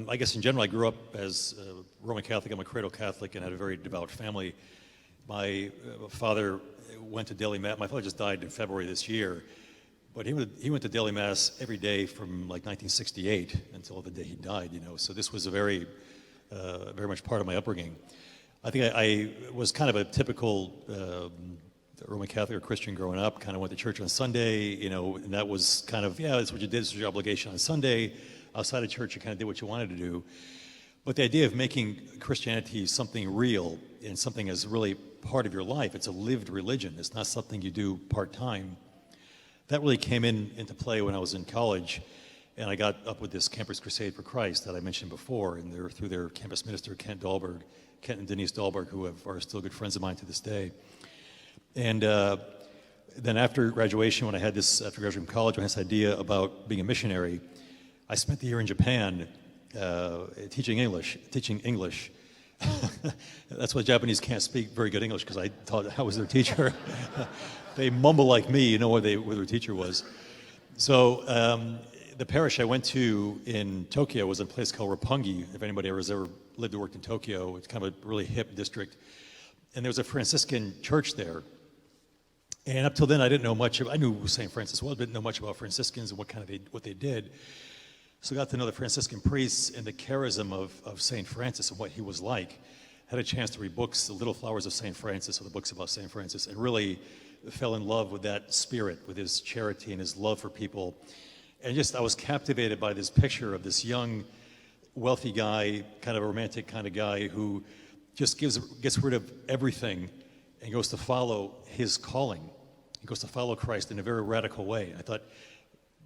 I guess in general, I grew up as a Roman Catholic. I'm a cradle Catholic and had a very devout family. My father went to daily mass. My father just died in February this year, but he went to daily mass every day from like 1968 until the day he died. You know, so this was a very much part of my upbringing. I think I was kind of a typical Roman Catholic or Christian growing up. Kind of went to church on Sunday, you know, and that was kind of, yeah, that's what you did. This was your obligation on Sunday. Outside of church, you kind of did what you wanted to do. But the idea of making Christianity something real and something as really part of your life, it's a lived religion. It's not something you do part-time. That really came into play when I was in college, and I got up with this Campus Crusade for Christ that I mentioned before, and through their campus minister, Kent and Denise Dahlberg, who are still good friends of mine to this day. And then after graduation, after graduating from college, when I had this idea about being a missionary, I spent the year in Japan teaching English. That's why Japanese can't speak very good English, because I was their teacher. They mumble like me, you know where their teacher was. So the parish I went to in Tokyo was a place called Roppongi. If anybody has ever lived or worked in Tokyo, it's kind of a really hip district. And there was a Franciscan church there. And up till then, I didn't know much. I knew who St. Francis was, but didn't know much about Franciscans and what they did. So I got to know the Franciscan priests and the charism of St. Francis and what he was like. Had a chance to read books, The Little Flowers of St. Francis, or the books about St. Francis, and really fell in love with that spirit, with his charity and his love for people. And I was captivated by this picture of this young, wealthy guy, kind of a romantic kind of guy, who just gets rid of everything and goes to follow his calling. He goes to follow Christ in a very radical way. I thought,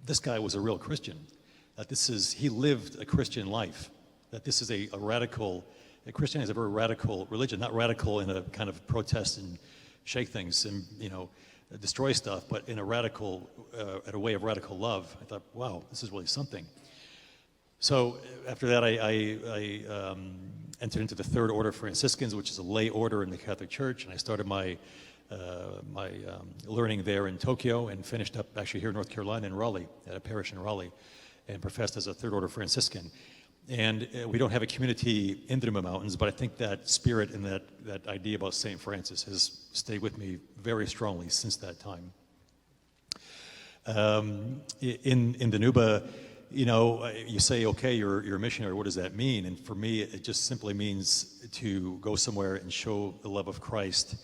this guy was a real Christian. That he lived a Christian life. That this is Christianity is a very radical religion, not radical in a kind of protest and shake things and, you know, destroy stuff, but in a way of radical love. I thought, wow, this is really something. So after that, I entered into the Third Order Franciscans, which is a lay order in the Catholic Church, and I started my learning there in Tokyo and finished up actually here in North Carolina in Raleigh, at a parish in Raleigh, and professed as a Third Order Franciscan. And we don't have a community in the Nuba Mountains, but I think that spirit and that idea about St. Francis has stayed with me very strongly since that time. In the Nuba, you say, okay, you're a missionary, what does that mean? And for me, it just simply means to go somewhere and show the love of Christ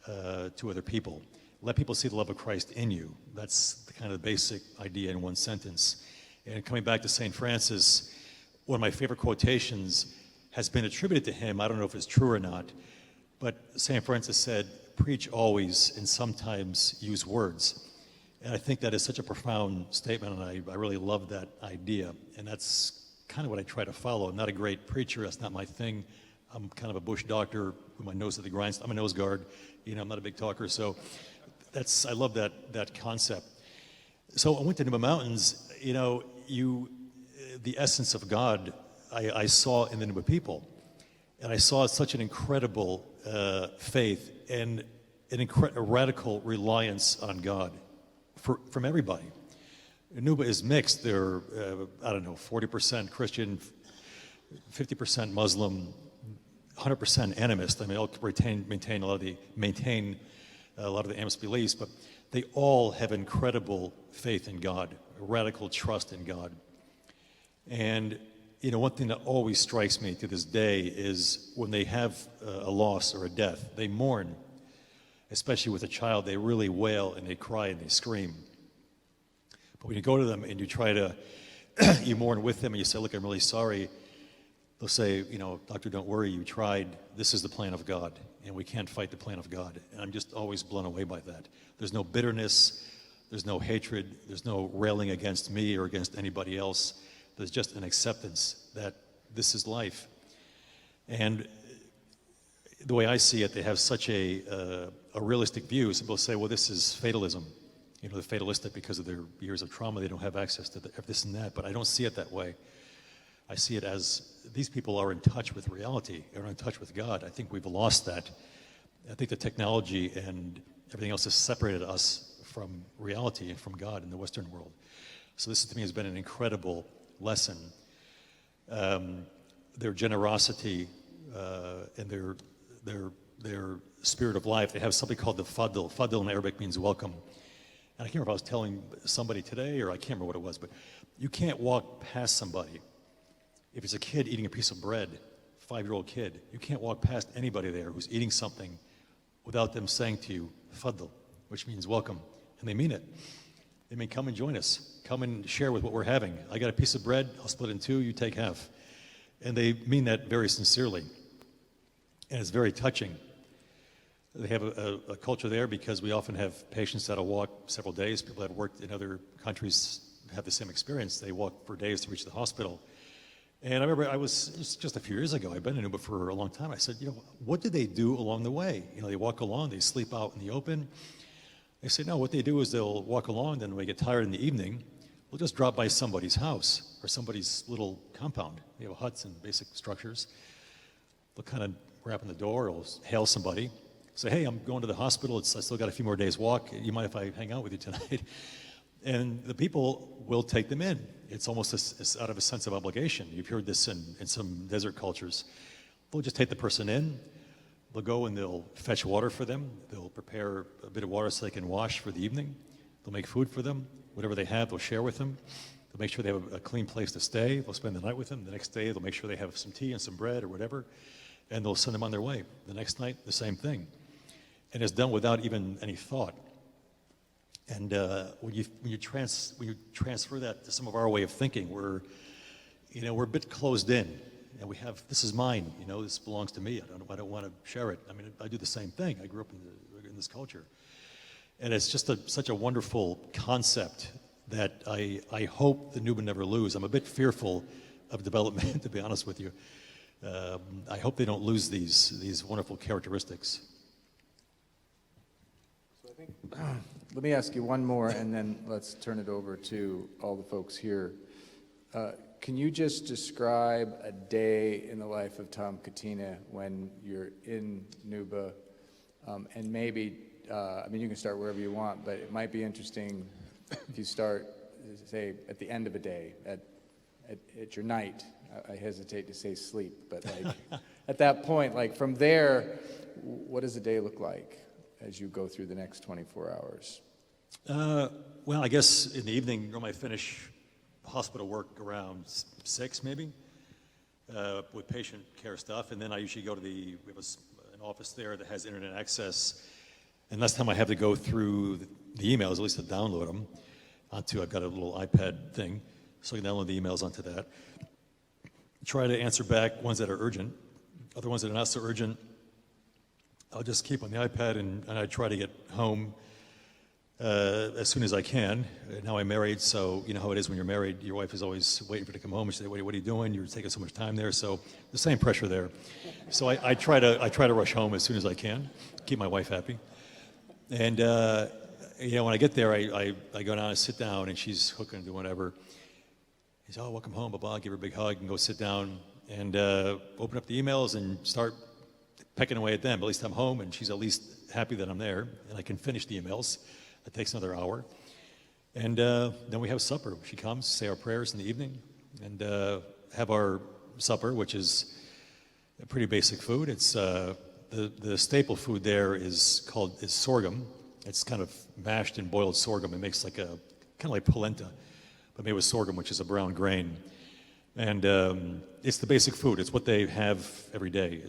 to other people. Let people see the love of Christ in you. That's the kind of basic idea in one sentence. And coming back to St. Francis, one of my favorite quotations has been attributed to him. I don't know if it's true or not, but St. Francis said, preach always and sometimes use words. And I think that is such a profound statement, and I really love that idea. And that's kind of what I try to follow. I'm not a great preacher. That's not my thing. I'm kind of a bush doctor with my nose to the grindstone. I'm a nose guard. I'm not a big talker. So I love that concept. So I went to Nuba Mountains. The essence of God I saw in the Nuba people. And I saw such an incredible faith and a radical reliance on God from everybody. Nuba is mixed. They're, 40% Christian, 50% Muslim, 100% animist. I mean, all maintain a lot of the animist beliefs, but they all have incredible faith in God, a radical trust in God. And one thing that always strikes me to this day is when they have a loss or a death, they mourn. Especially with a child, they really wail and they cry and they scream. But when you go to them and you try to, you mourn with them and you say, look, I'm really sorry, they'll say, doctor, don't worry, you tried. This is the plan of God, and we can't fight the plan of God. And I'm just always blown away by that. There's no bitterness, there's no hatred, there's no railing against me or against anybody else. There's just an acceptance that this is life. And the way I see it, they have such a realistic view. Some people say, well, this is fatalism. They're fatalistic because of their years of trauma. They don't have access to this and that. But I don't see it that way. I see it as these people are in touch with reality. They're in touch with God. I think we've lost that. I think the technology and everything else has separated us from reality and from God in the Western world. So this, to me, has been an incredible lesson. Their generosity and their spirit of life. They have something called the fadl. Fadl in Arabic means welcome. And I can't remember if I was telling somebody today, or I can't remember what it was, but you can't walk past somebody. If it's a kid eating a piece of bread, 5-year-old kid, you can't walk past anybody there who's eating something without them saying to you, fadl, which means welcome. And they mean it. They may come and join us. Come and share with what we're having. I got a piece of bread, I'll split it in two, you take half. And they mean that very sincerely. And it's very touching. They have a culture there because we often have patients that'll walk several days. People that have worked in other countries have the same experience. They walk for days to reach the hospital. And I remember just a few years ago, I've been in Nuba for a long time. I said, what do they do along the way? They walk along, they sleep out in the open. They say, no, what they do is they'll walk along, then when they get tired in the evening, they'll just drop by somebody's house or somebody's little compound. They have huts and basic structures. They'll kind of rap on the door or hail somebody. Say, hey, I'm going to the hospital. I still got a few more days walk. You mind if I hang out with you tonight? And the people will take them in. It's almost it's out of a sense of obligation. You've heard this in some desert cultures. They'll just take the person in. They'll go and they'll fetch water for them. They'll prepare a bit of water so they can wash for the evening. They'll make food for them. Whatever they have, they'll share with them. They'll make sure they have a clean place to stay. They'll spend the night with them. The next day, they'll make sure they have some tea and some bread or whatever, and they'll send them on their way. The next night, the same thing. And it's done without even any thought. And when you transfer that to some of our way of thinking, we're a bit closed in, and we have, this is mine, this belongs to me. I don't want to share it. I mean, I do the same thing. I grew up in this culture, and it's just such a wonderful concept that I hope the Nuba never lose. I'm a bit fearful of development, to be honest with you. I hope they don't lose these wonderful characteristics. So I think, let me ask you one more, and then let's turn it over to all the folks here. Can you just describe a day in the life of Tom Catena when you're in Nuba, and maybe, you can start wherever you want, but it might be interesting if you start, say, at the end of a day, at your night. I hesitate to say sleep, but at that point, from there, what does a day look like as you go through the next 24 hours? Well, I guess in the evening, when I finish hospital work around 6 maybe, with patient care stuff, and then I usually go to we have an office there that has internet access, and last time I have to go through the emails, at least to download them, I've got a little iPad thing, so I can download the emails onto that. Try to answer back ones that are urgent. Other ones that are not so urgent, I'll just keep on the iPad, and I try to get home as soon as I can. Now I'm married, so you know how it is when you're married. Your wife is always waiting for you to come home and say, what are you doing? You're taking so much time there. So the same pressure there. So I try to rush home as soon as I can, keep my wife happy. And when I get there, I go down and sit down, and she's hooking and doing whatever. He says, "Oh, welcome home, blah, blah." Give her a big hug and go sit down and open up the emails and start pecking away at them. At least I'm home, and she's at least happy that I'm there, and I can finish the emails. It takes another hour. And then we have supper. She comes, say our prayers in the evening, and have our supper, which is a pretty basic food. It's the staple food there is sorghum. It's kind of mashed and boiled sorghum. It makes kind of like polenta, but made with sorghum, which is a brown grain. And it's the basic food. It's what they have every day.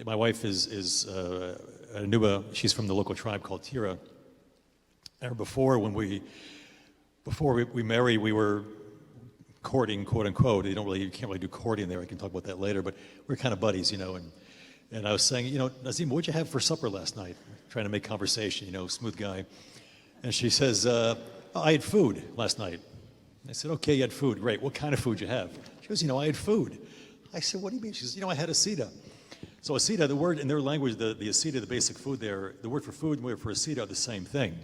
My wife is a Nuba. She's from the local tribe called Tira. And before we married, we were courting, quote unquote. You can't really do courting there. I can talk about that later. But we're kind of buddies, And I was saying, Nazim, what'd you have for supper last night? Trying to make conversation, smooth guy. And she says, I had food last night. I said, okay, you had food. Great. What kind of food you have? She goes, I had food. I said, what do you mean? She says, I had asida. So asida, the word in their language, the asida, the basic food there, the word for food and the word for asida are the same thing.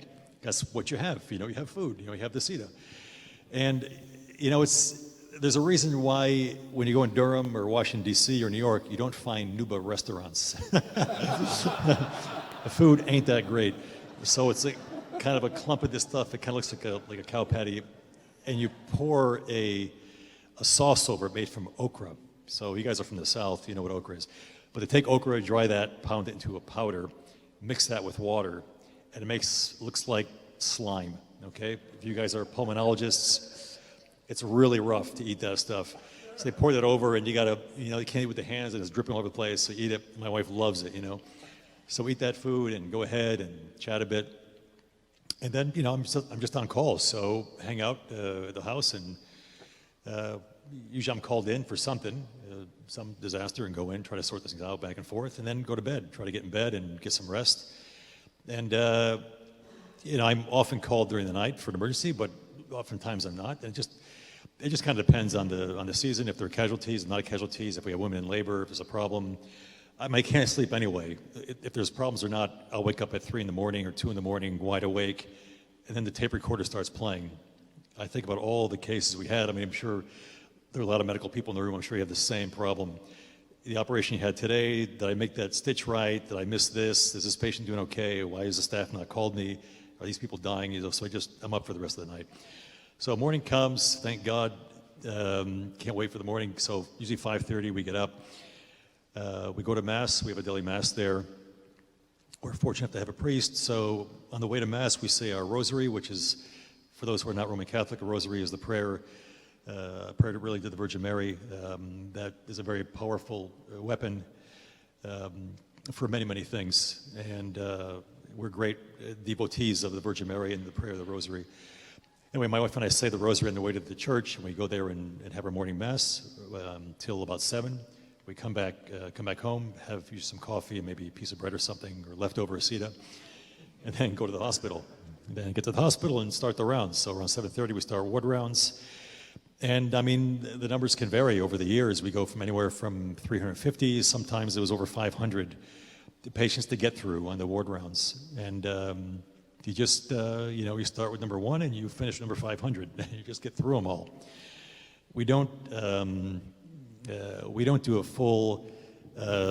That's what you have. You have food. You have the asida. And, there's a reason why when you go in Durham or Washington, D.C. or New York, you don't find Nuba restaurants. The food ain't that great. So it's kind of a clump of this stuff. It kind of looks like a cow patty. And you pour a sauce over it made from okra. So you guys are from the South, you know what okra is. But they take okra, dry that, pound it into a powder, mix that with water, and it looks like slime, okay? If you guys are pulmonologists, it's really rough to eat that stuff. So they pour that over, and you gotta, you can't eat with the hands, and it's dripping all over the place, so eat it. My wife loves it, So eat that food and go ahead and chat a bit. And then, I'm just on call, so hang out at the house, and usually I'm called in for something, some disaster, and go in, try to sort things out back and forth, and then go to bed, try to get in bed and get some rest. And, I'm often called during the night for an emergency, but oftentimes I'm not. And it just kind of depends on the season, if there are casualties, not casualties, if we have women in labor, if there's a problem. I can't sleep anyway. If there's problems or not, I'll wake up at 3 in the morning or 2 in the morning, wide awake, and then the tape recorder starts playing. I think about all the cases we had. I'm sure there are a lot of medical people in the room. I'm sure you have the same problem. The operation you had today, did I make that stitch right? Did I miss this? Is this patient doing okay? Why has the staff not called me? Are these people dying? So I'm up for the rest of the night. So morning comes, thank God. Can't wait for the morning. So usually 5:30 we get up. We go to Mass. We have a daily Mass there. We're fortunate to have a priest. So on the way to Mass, we say our rosary, which is, for those who are not Roman Catholic, a rosary is the prayer really to the Virgin Mary. That is a very powerful weapon for many, many things. And we're great devotees of the Virgin Mary and the prayer of the rosary. Anyway, my wife and I say the rosary on the way to the church, and we go there and have our morning Mass till about 7. We come back home, have usually some coffee and maybe a piece of bread or something, or leftover asida, and then go to the hospital. And then get to the hospital and start the rounds. So around 7:30 we start ward rounds. And the numbers can vary over the years. We go from anywhere from 350, sometimes it was over 500 patients to get through on the ward rounds. And you just, you start with number 1 and you finish number 500. You just get through them all. We don't do a full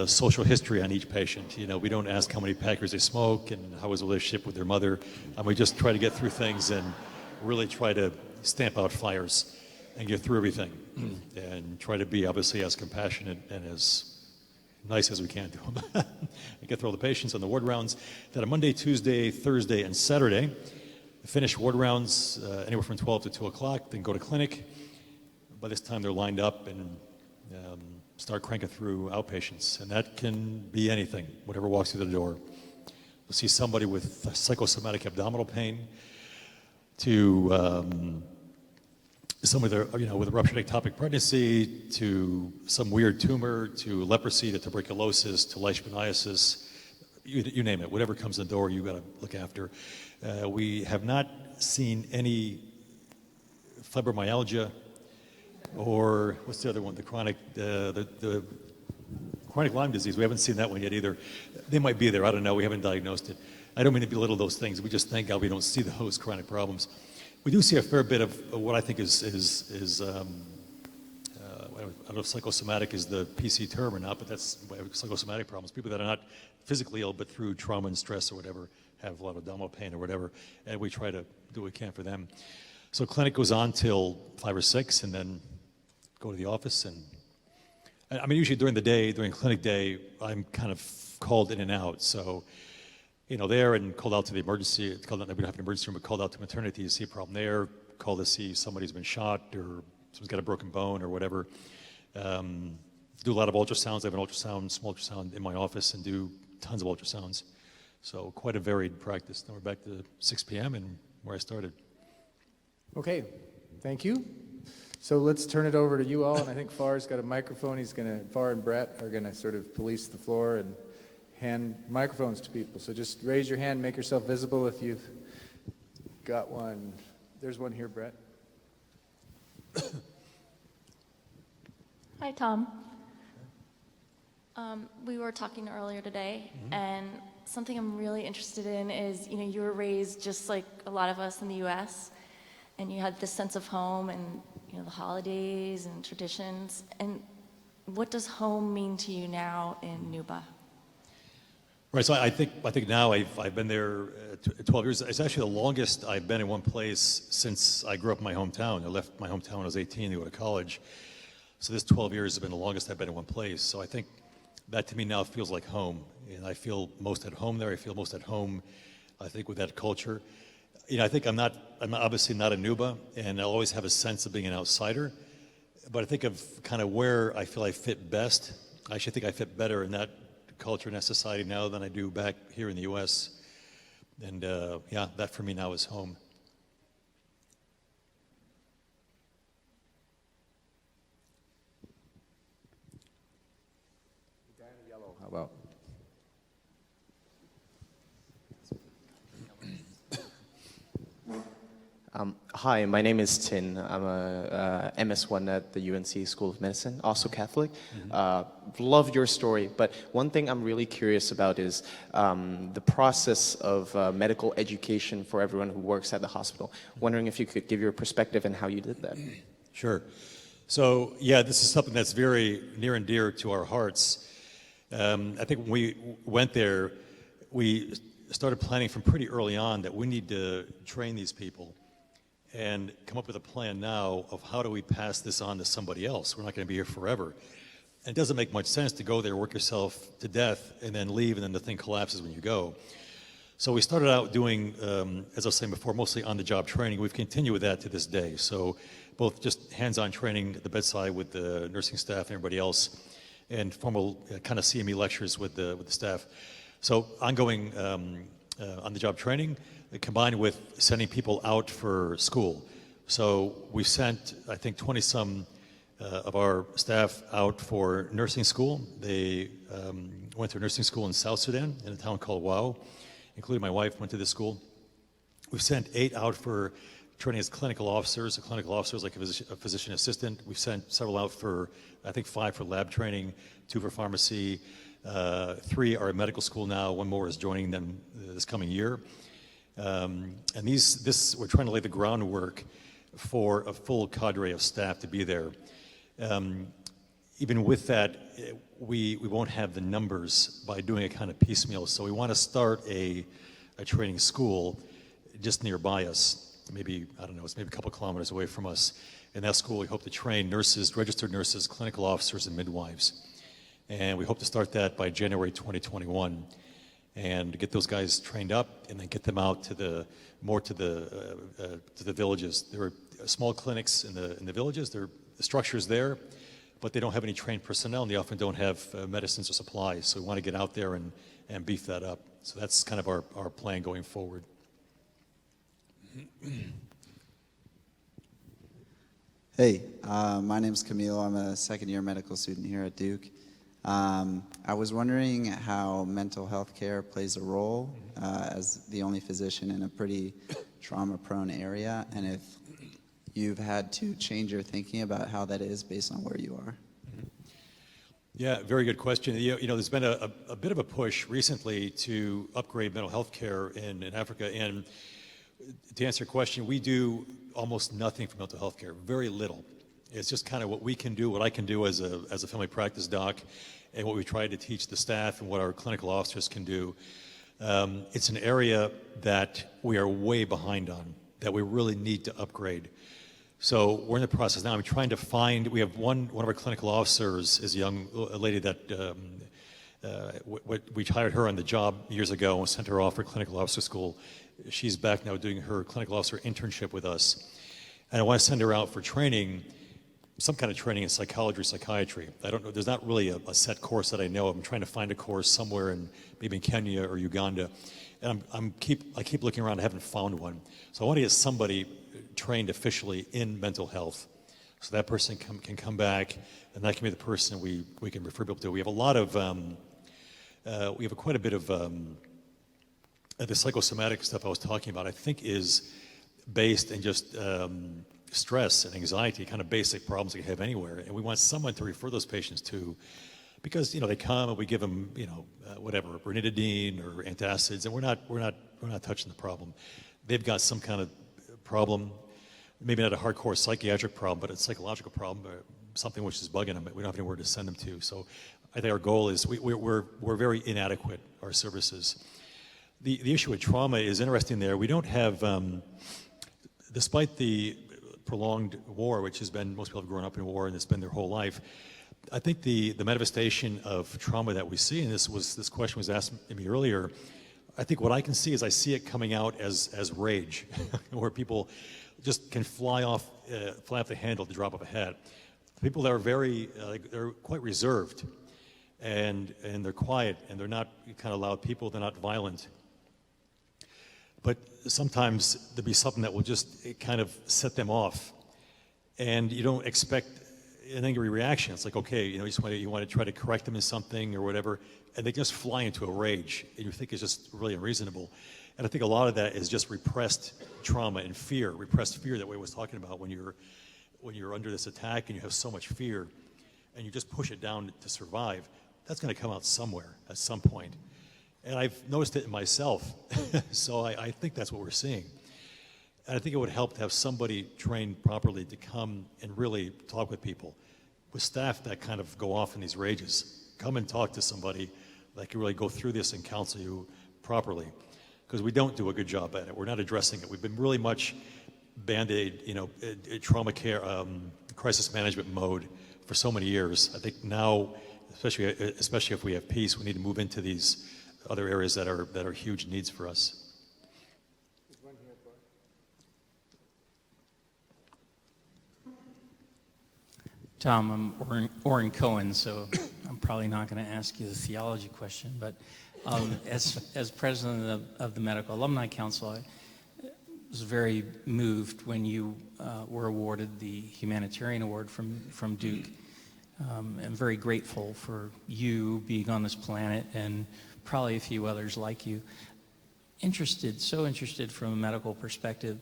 social history on each patient. We don't ask how many packers they smoke and how was the relationship with their mother. We just try to get through things and really try to stamp out fires and get through everything and try to be obviously as compassionate and as nice as we can to them. And get through all the patients on the ward rounds. Then on Monday, Tuesday, Thursday, and Saturday, finish ward rounds anywhere from 12 to 2 o'clock, then go to clinic. By this time, they're lined up and start cranking through outpatients. And that can be anything, whatever walks through the door. You'll see somebody with psychosomatic abdominal pain to somebody with a ruptured ectopic pregnancy, to some weird tumor, to leprosy, to tuberculosis, to leishmaniasis, you name it. Whatever comes in the door, you've got to look after. We have not seen any fibromyalgia, or what's the other one? The chronic Lyme disease. We haven't seen that one yet either. They might be there. I don't know. We haven't diagnosed it. I don't mean to belittle those things. We just thank God we don't see those chronic problems. We do see a fair bit of what I think is I don't know if psychosomatic is the PC term or not, but that's psychosomatic problems. People that are not physically ill, but through trauma and stress or whatever, have a lot of abdominal pain or whatever, and we try to do what we can for them. So clinic goes on till 5 or 6, and then go to the office. And I mean, usually during the day, during clinic day, I'm kind of called in and out. So, there and called out to the emergency, we don't have an emergency room, but called out to maternity to see a problem there, called to see somebody's been shot or someone's got a broken bone or whatever. Do a lot of ultrasounds. I have an small ultrasound in my office and do tons of ultrasounds. So quite a varied practice. Then we're back to 6 p.m. and where I started. Okay, thank you. So let's turn it over to you all, and I think Far's got a microphone. Far and Brett are gonna sort of police the floor and hand microphones to people. So just raise your hand, make yourself visible if you've got one. There's one here, Brett. Hi, Tom. We were talking earlier today, and something I'm really interested in is, you were raised just like a lot of us in the U.S., and you had this sense of home and, the holidays and traditions. And what does home mean to you now in Nuba? Right, so I think now I've been there 12 years. It's actually the longest I've been in one place since I grew up in my hometown. I left my hometown when I was 18 to go to college. So this 12 years has been the longest I've been in one place. So I think that to me now feels like home. And I feel most at home there. I feel most at home, I think, with that culture. I think I'm obviously not a Nuba, and I'll always have a sense of being an outsider. But I think of kind of where I feel I fit best. I actually think I fit better in that culture and that society now than I do back here in the U.S. And that for me now is home. The guy in the yellow, how about? Hi, my name is Tin. I'm a MS1 at the UNC School of Medicine, also Catholic. Love your story, but one thing I'm really curious about is the process of medical education for everyone who works at the hospital. Wondering if you could give your perspective and how you did that. Sure. So, this is something that's very near and dear to our hearts. I think when we went there, we started planning from pretty early on that we need to train these people and come up with a plan now of how do we pass this on to somebody else. We're not going to be here forever. And it doesn't make much sense to go there, work yourself to death, and then leave, and then the thing collapses when you go. So we started out doing, as I was saying before, mostly on-the-job training. We've continued with that to this day. So both just hands-on training at the bedside with the nursing staff and everybody else, and formal kind of CME lectures with the staff. So ongoing on-the-job training, combined with sending people out for school. So we sent, I think, 20-some of our staff out for nursing school. They went to nursing school in South Sudan, in a town called Wau, including my wife went to this school. We've sent 8 out for training as clinical officers. A clinical officer is like a physician assistant. We've sent several out for, I think, 5 for lab training, 2 for pharmacy, 3 are at medical school now. 1 more is joining them this coming year. And we're trying to lay the groundwork for a full cadre of staff to be there. Even with that, we won't have the numbers by doing it kind of piecemeal. So we want to start a training school just nearby us. Maybe, I don't know, it's maybe a couple kilometers away from us. In that school, we hope to train nurses, registered nurses, clinical officers, and midwives. And we hope to start that by January 2021. and get those guys trained up, and then get them out to the villages. There are small clinics in the villages. The structure's there, but they don't have any trained personnel, and they often don't have medicines or supplies. So we want to get out there and beef that up. So that's kind of our plan going forward. Hey, my name's Camille. I'm a second-year medical student here at Duke. I was wondering how mental health care plays a role as the only physician in a pretty trauma-prone area, and if you've had to change your thinking about how that is based on where you are. Yeah, very good question. You know, there's been a bit of a push recently to upgrade mental health care in Africa, and to answer your question, we do almost nothing for mental health care, very little. It's just kind of what we can do, what I can do as a family practice doc, and what we try to teach the staff and what our clinical officers can do. It's an area that we are way behind on, that we really need to upgrade. So we're in the process now. I'm trying to find, we have one of our clinical officers is a lady that we hired her on the job years ago and sent her off for clinical officer school. She's back now doing her clinical officer internship with us. And I want to send her out for training, some kind of training in psychology or psychiatry. I don't know, there's not really a set course that I know of. I'm trying to find a course somewhere maybe in Kenya or Uganda. And I keep looking around, I haven't found one. So I want to get somebody trained officially in mental health. So that person can come back, and that can be the person we can refer people to. We have a lot of, we have quite a bit of the psychosomatic stuff I was talking about, I think is based in just stress and anxiety, kind of basic problems that you have anywhere. And we want someone to refer those patients to, because, you know, they come and we give them, you know, whatever, ranitidine or antacids, and we're not touching the problem. They've got some kind of problem, maybe not a hardcore psychiatric problem, but a psychological problem, or something which is bugging them. We don't have anywhere to send them to. So I think our goal is we're very inadequate, our services. The issue with trauma is interesting there. We don't have, despite the prolonged war, which has been, most people have grown up in war and it's been their whole life, I think the manifestation of trauma that we see, and this question was asked me earlier, I think what I can see is I see it coming out as rage, where people just can fly off the handle at the drop of a hat. People that are they're quite reserved, and they're quiet, and they're not kind of loud people, they're not violent. But sometimes there'll be something that will just kind of set them off, and you don't expect an angry reaction. It's like, okay, you know, you want to try to correct them in something or whatever, and they just fly into a rage, and you think it's just really unreasonable. And I think a lot of that is just repressed trauma and fear, that we was talking about when you're under this attack and you have so much fear, and you just push it down to survive. That's going to come out somewhere at some point. And I've noticed it in myself, so I think that's what we're seeing. And I think it would help to have somebody trained properly to come and really talk with people, with staff that kind of go off in these rages. Come and talk to somebody that can really go through this and counsel you properly, because we don't do a good job at it. We're not addressing it. We've been really much Band-Aid, you know, trauma care, crisis management mode for so many years. I think now, especially if we have peace, we need to move into these other areas that are huge needs for us. Tom, I'm Orrin Cohen, so I'm probably not going to ask you the theology question, but as president of the Medical Alumni Council, I was very moved when you were awarded the humanitarian award from Duke. I'm very grateful for you being on this planet and probably a few others like you. So interested from a medical perspective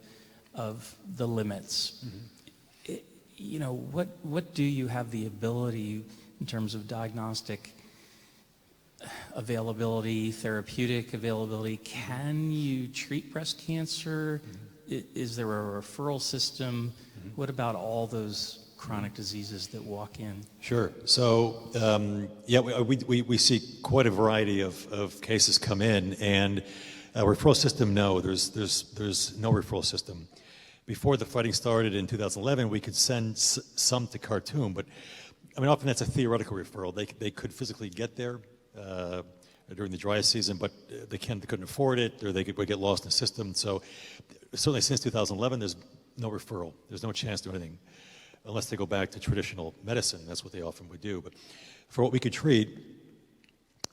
of the limits. Mm-hmm. You know, what do you have the ability in terms of diagnostic availability, therapeutic availability? Can you treat breast cancer? Mm-hmm. Is there a referral system? Mm-hmm. What about all those chronic diseases that walk in? Sure. So, yeah, we see quite a variety of cases come in, and a referral system, no, there's no referral system. Before the fighting started in 2011, we could send some to Khartoum, but I mean, often that's a theoretical referral. They could physically get there, during the dry season, but they couldn't afford it, or would get lost in the system. So certainly since 2011, there's no referral. There's no chance to do anything unless they go back to traditional medicine. That's what they often would do. But for what we could treat,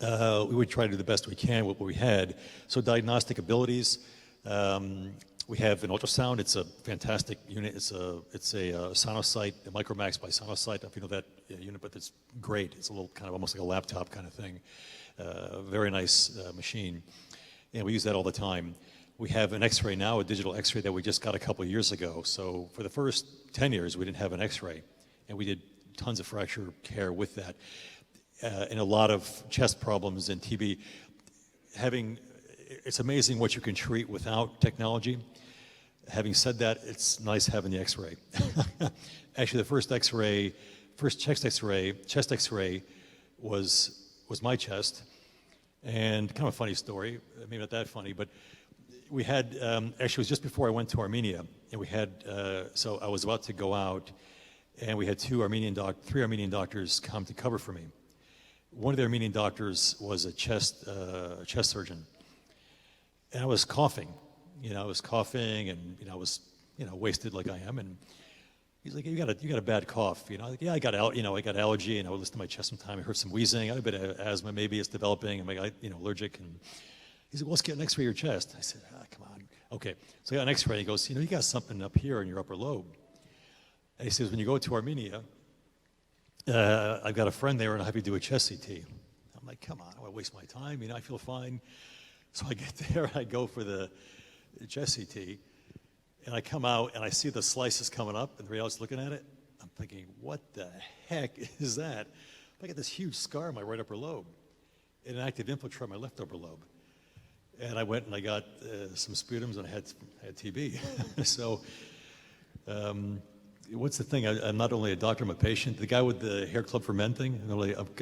we would try to do the best we can with what we had. So Diagnostic Abilities, we have an ultrasound. It's a fantastic unit. It's a Sonocyte, a Micromax by Sonocyte. I don't know if you know that unit, but it's great. It's a little kind of almost like a laptop kind of thing. Very nice machine. And we use that all the time. We have an X-ray now, a digital X-ray that we just got a couple of years ago. So for the first 10 years, we didn't have an X-ray. And we did tons of fracture care with that. And a lot of chest problems and TB. It's amazing what you can treat without technology. Having said that, it's nice having the X-ray. Actually, the first chest X-ray was my chest. And kind of a funny story, maybe not that funny, but we had, actually it was just before I went to Armenia, and we had, so I was about to go out, and we had three Armenian doctors come to cover for me. One of the Armenian doctors was a chest surgeon. And I was coughing, and I was wasted like I am. And he's like, you got a bad cough, I was like, yeah, I got allergy, and I would listen to my chest sometime. I heard some wheezing. I had a bit of asthma, maybe it's developing. I'm like, allergic. And he's like, well, let's get an X-ray of your chest. I said, come on. Okay. So I got an X-ray. He goes, you got something up here in your upper lobe. And he says, when you go to Armenia, I've got a friend there, and I'll have you do a chest CT. I'm like, come on, I want to waste my time. I feel fine. So I get there, I go for the chest CT, and I come out, and I see the slices coming up, and the radiologist looking at it. I'm thinking, what the heck is that? I got this huge scar in my right upper lobe, and an active infiltrate in my left upper lobe. And I went and I got some sputums, and I had TB. So what's the thing? I'm not only a doctor, I'm a patient. The guy with the hair club for men thing, I'm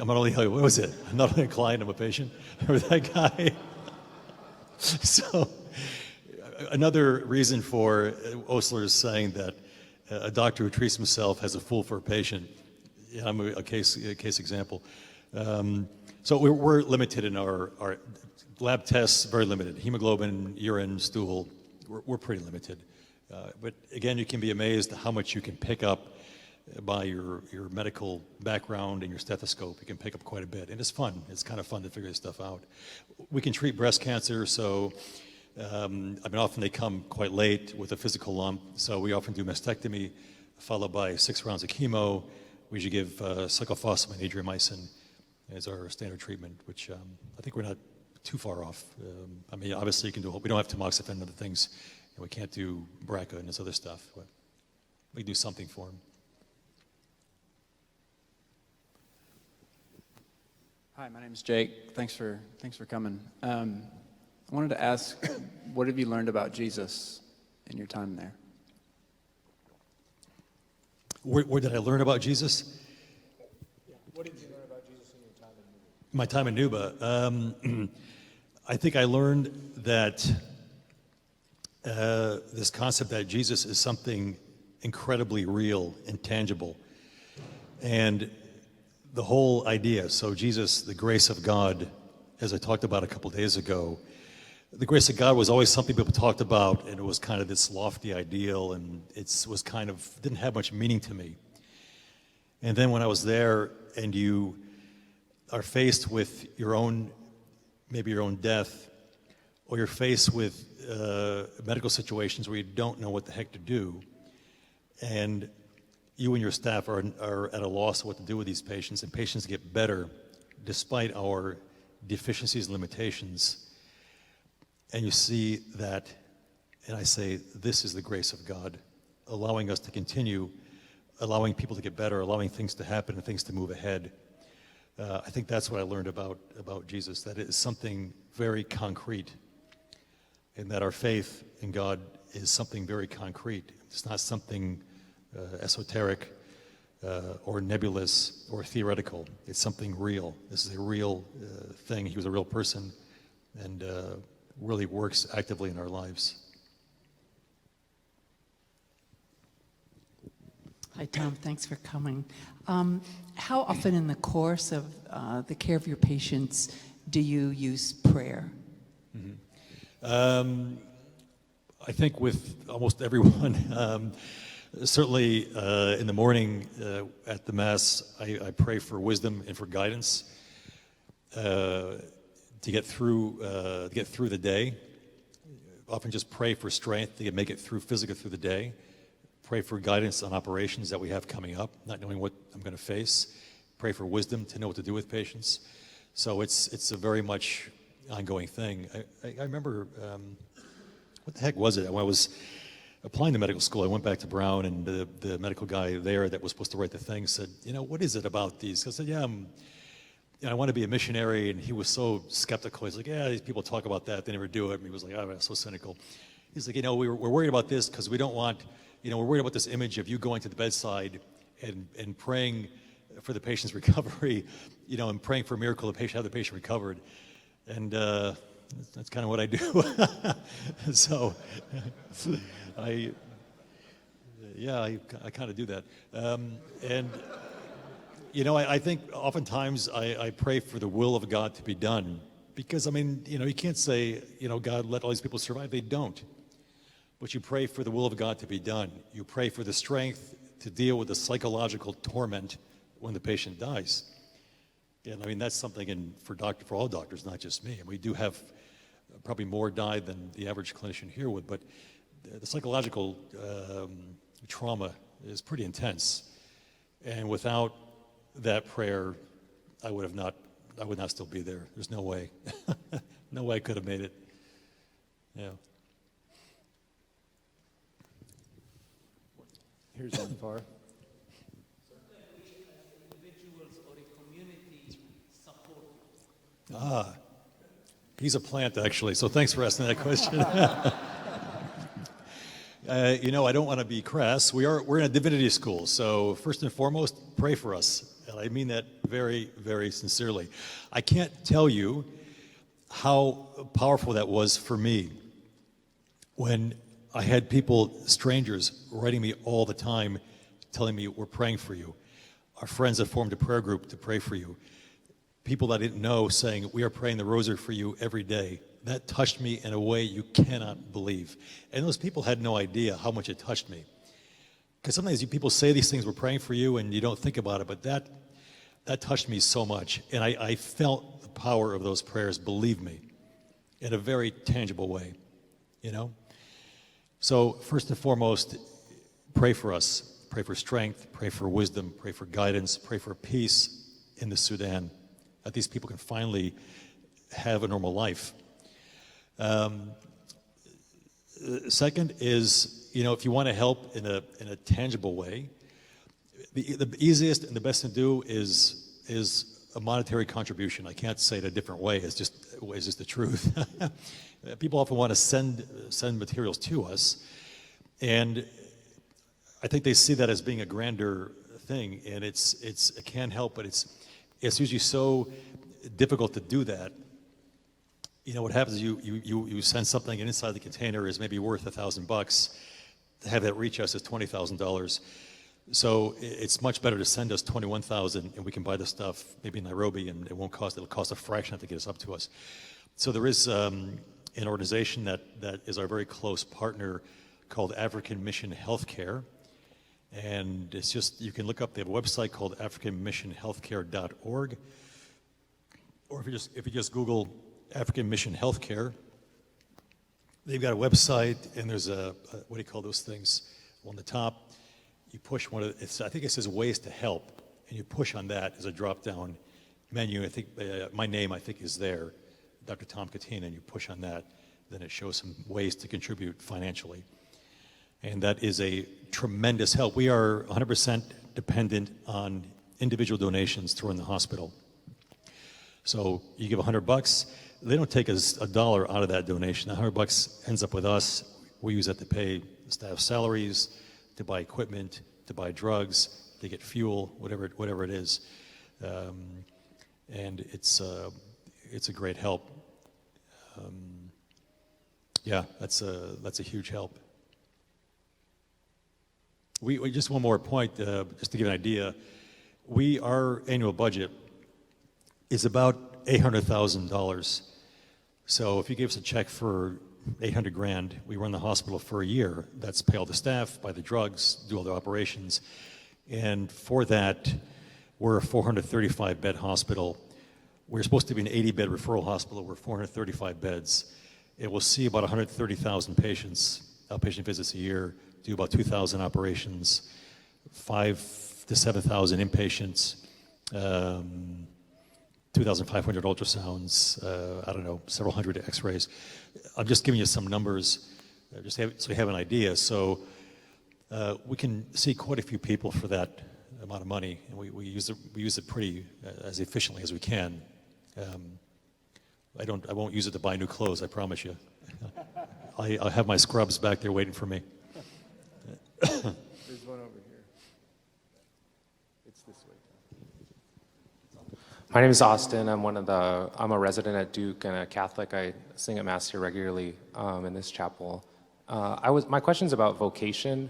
not only, what was it? I'm not only a client, I'm a patient. Or that guy. So another reason for Osler is saying that a doctor who treats himself has a fool for a patient. I'm a case example. So we're limited in our lab tests, very limited. Hemoglobin, urine, stool, we're pretty limited. But again, you can be amazed at how much you can pick up by your medical background and your stethoscope. You can pick up quite a bit, and it's fun. It's kind of fun to figure this stuff out. We can treat breast cancer, so often they come quite late with a physical lump, so we often do mastectomy, followed by 6 rounds of chemo. We usually give cyclophosphamide and adriamycin as our standard treatment, which I think we're not too far off. Obviously you can do, we don't have tamoxifen and other things, and we can't do BRCA and this other stuff, but we can do something for them. Hi, my name is Jake. Thanks for coming. I wanted to ask, what have you learned about Jesus in your time there? Where did I learn about Jesus? Yeah. What did you learn about Jesus in your time in Nuba? My time in Nuba. I think I learned that this concept that Jesus is something incredibly real and tangible. And the whole idea, so Jesus, the grace of God, as I talked about a couple days ago, the grace of God was always something people talked about, and it was kind of this lofty ideal, and it was kind of, didn't have much meaning to me. And then when I was there, and you are faced with maybe your own death, or you're faced with medical situations where you don't know what the heck to do, and you and your staff are at a loss of what to do with these patients, and patients get better despite our deficiencies and limitations. And you see that, and I say, this is the grace of God, allowing us to continue, allowing people to get better, allowing things to happen and things to move ahead. I think that's what I learned about Jesus, that it is something very concrete, and that our faith in God is something very concrete. It's not something esoteric or nebulous or theoretical. It's something real. This is a real thing. He was a real person, and really works actively in our lives. Hi, Tom. Thanks for coming. How often in the course of the care of your patients do you use prayer? I think with almost everyone, certainly in the morning at the Mass, I pray for wisdom and for guidance to get through the day. Often just pray for strength to make it physically through the day. Pray for guidance on operations that we have coming up, not knowing what I'm going to face. Pray for wisdom to know what to do with patients. So it's a very much ongoing thing. I remember, what the heck was it? When I was applying to medical school, I went back to Brown, and the medical guy there that was supposed to write the thing said, what is it about these? I said, I want to be a missionary, and he was so skeptical. He's like, these people talk about that, they never do it. And he was like, I'm so cynical. He's like, we're worried about this because we don't want, we're worried about this image of you going to the bedside and praying for the patient's recovery, and praying for a miracle have the patient recovered. And that's kind of what I do. So I kind of do that. I think oftentimes I pray for the will of God to be done, because, you can't say, God, let all these people survive. They don't. But you pray for the will of God to be done. You pray for the strength to deal with the psychological torment when the patient dies. And that's something for all doctors, not just me. And we do have probably more die than the average clinician here would, but the psychological trauma is pretty intense. And without that prayer, I would not still be there. There's no way. No way I could have made it. Yeah. Here's one far. He's a plant, actually, so thanks for asking that question. I don't want to be crass. We're in a divinity school, so first and foremost, pray for us. And I mean that very, very sincerely. I can't tell you how powerful that was for me when I had people, strangers, writing me all the time, telling me, we're praying for you. Our friends have formed a prayer group to pray for you. People I didn't know saying, we are praying the rosary for you every day. That touched me in a way you cannot believe. And those people had no idea how much it touched me. Because sometimes people say these things, we're praying for you, and you don't think about it, but that touched me so much. And I felt the power of those prayers, believe me, in a very tangible way, So first and foremost, pray for us. Pray for strength, pray for wisdom, pray for guidance, pray for peace in the Sudan, that these people can finally have a normal life. Second is, if you want to help in a tangible way, the easiest and the best to do is a monetary contribution. I can't say it a different way. It's just the truth. People often want to send materials to us, and I think they see that as being a grander thing, and it can help, but it's usually so difficult to do that. What happens is you send something, and inside the container is maybe worth $1,000. To have that reach us is $20,000. So it's much better to send us $21,000, and we can buy the stuff maybe in Nairobi, and it'll cost a fraction to get us up to us. So there is an organization that is our very close partner called African Mission Healthcare. And it's just, you can look up, they have a website called africanmissionhealthcare.org. Or if you just Google African Mission Healthcare, they've got a website, and there's what do you call those things? On the top, you push I think it says ways to help, and you push on that as a drop-down menu. I think my name, is there, Dr. Tom Catena, and you push on that, then it shows some ways to contribute financially. And that is a tremendous help. We are 100% dependent on individual donations to run the hospital. So you give $100, they don't take a dollar out of that donation. The $100 ends up with us. We use that to pay staff salaries, to buy equipment, to buy drugs, to get fuel, whatever it is. And it's a great help. That's a huge help. We just one more point, just to give an idea. Our annual budget is about $800,000. So if you give us a check for 800 grand, we run the hospital for a year. That's pay all the staff, buy the drugs, do all the operations. And for that, we're a 435 bed hospital. We're supposed to be an 80 bed referral hospital. We're 435 beds. It will see about 130,000 patients, outpatient visits a year, do about 2,000 operations, 5,000 to 7,000 inpatients, 2,500 ultrasounds, I don't know, several hundred x-rays. I'm just giving you some numbers so you have an idea. So we can see quite a few people for that amount of money, and we use it pretty as efficiently as we can. I won't use it to buy new clothes, I promise you. I'll have my scrubs back there waiting for me. There's one over here. It's this way. My name is Austin. I'm a resident at Duke and a Catholic. I sing at Mass here regularly in this chapel. My question's about vocation.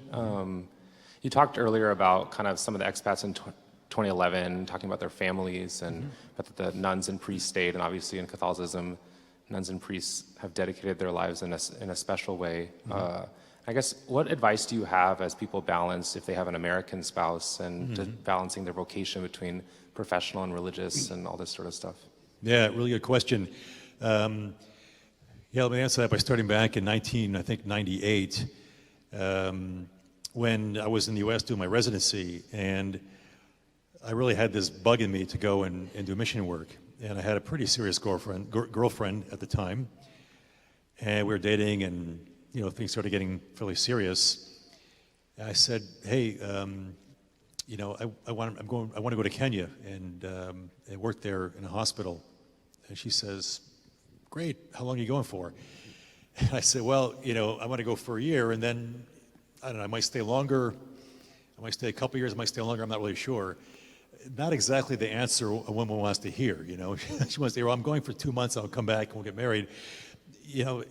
You talked earlier about kind of some of the expats in 2011 talking about their families and about the nuns and priests stayed, and obviously in Catholicism, nuns and priests have dedicated their lives in a special way. I guess, what advice do you have as people balance, if they have an American spouse, and balancing their vocation between professional and religious and all this sort of stuff? Yeah, really good question. Let me answer that by starting back in 1998, when I was in the U.S. doing my residency, and I really had this bug in me to go and do mission work. And I had a pretty serious girlfriend at the time, and we were dating, and things started getting fairly serious. And I said, "Hey, I want to go to Kenya and work there in a hospital." And she says, "Great. How long are you going for?" And I said, "Well, I want to go for a year, and then I don't know. I might stay longer. I might stay a couple years. I might stay longer. I'm not really sure." Not exactly the answer a woman wants to hear. She wants to hear, "Well, I'm going for 2 months. I'll come back and we'll get married."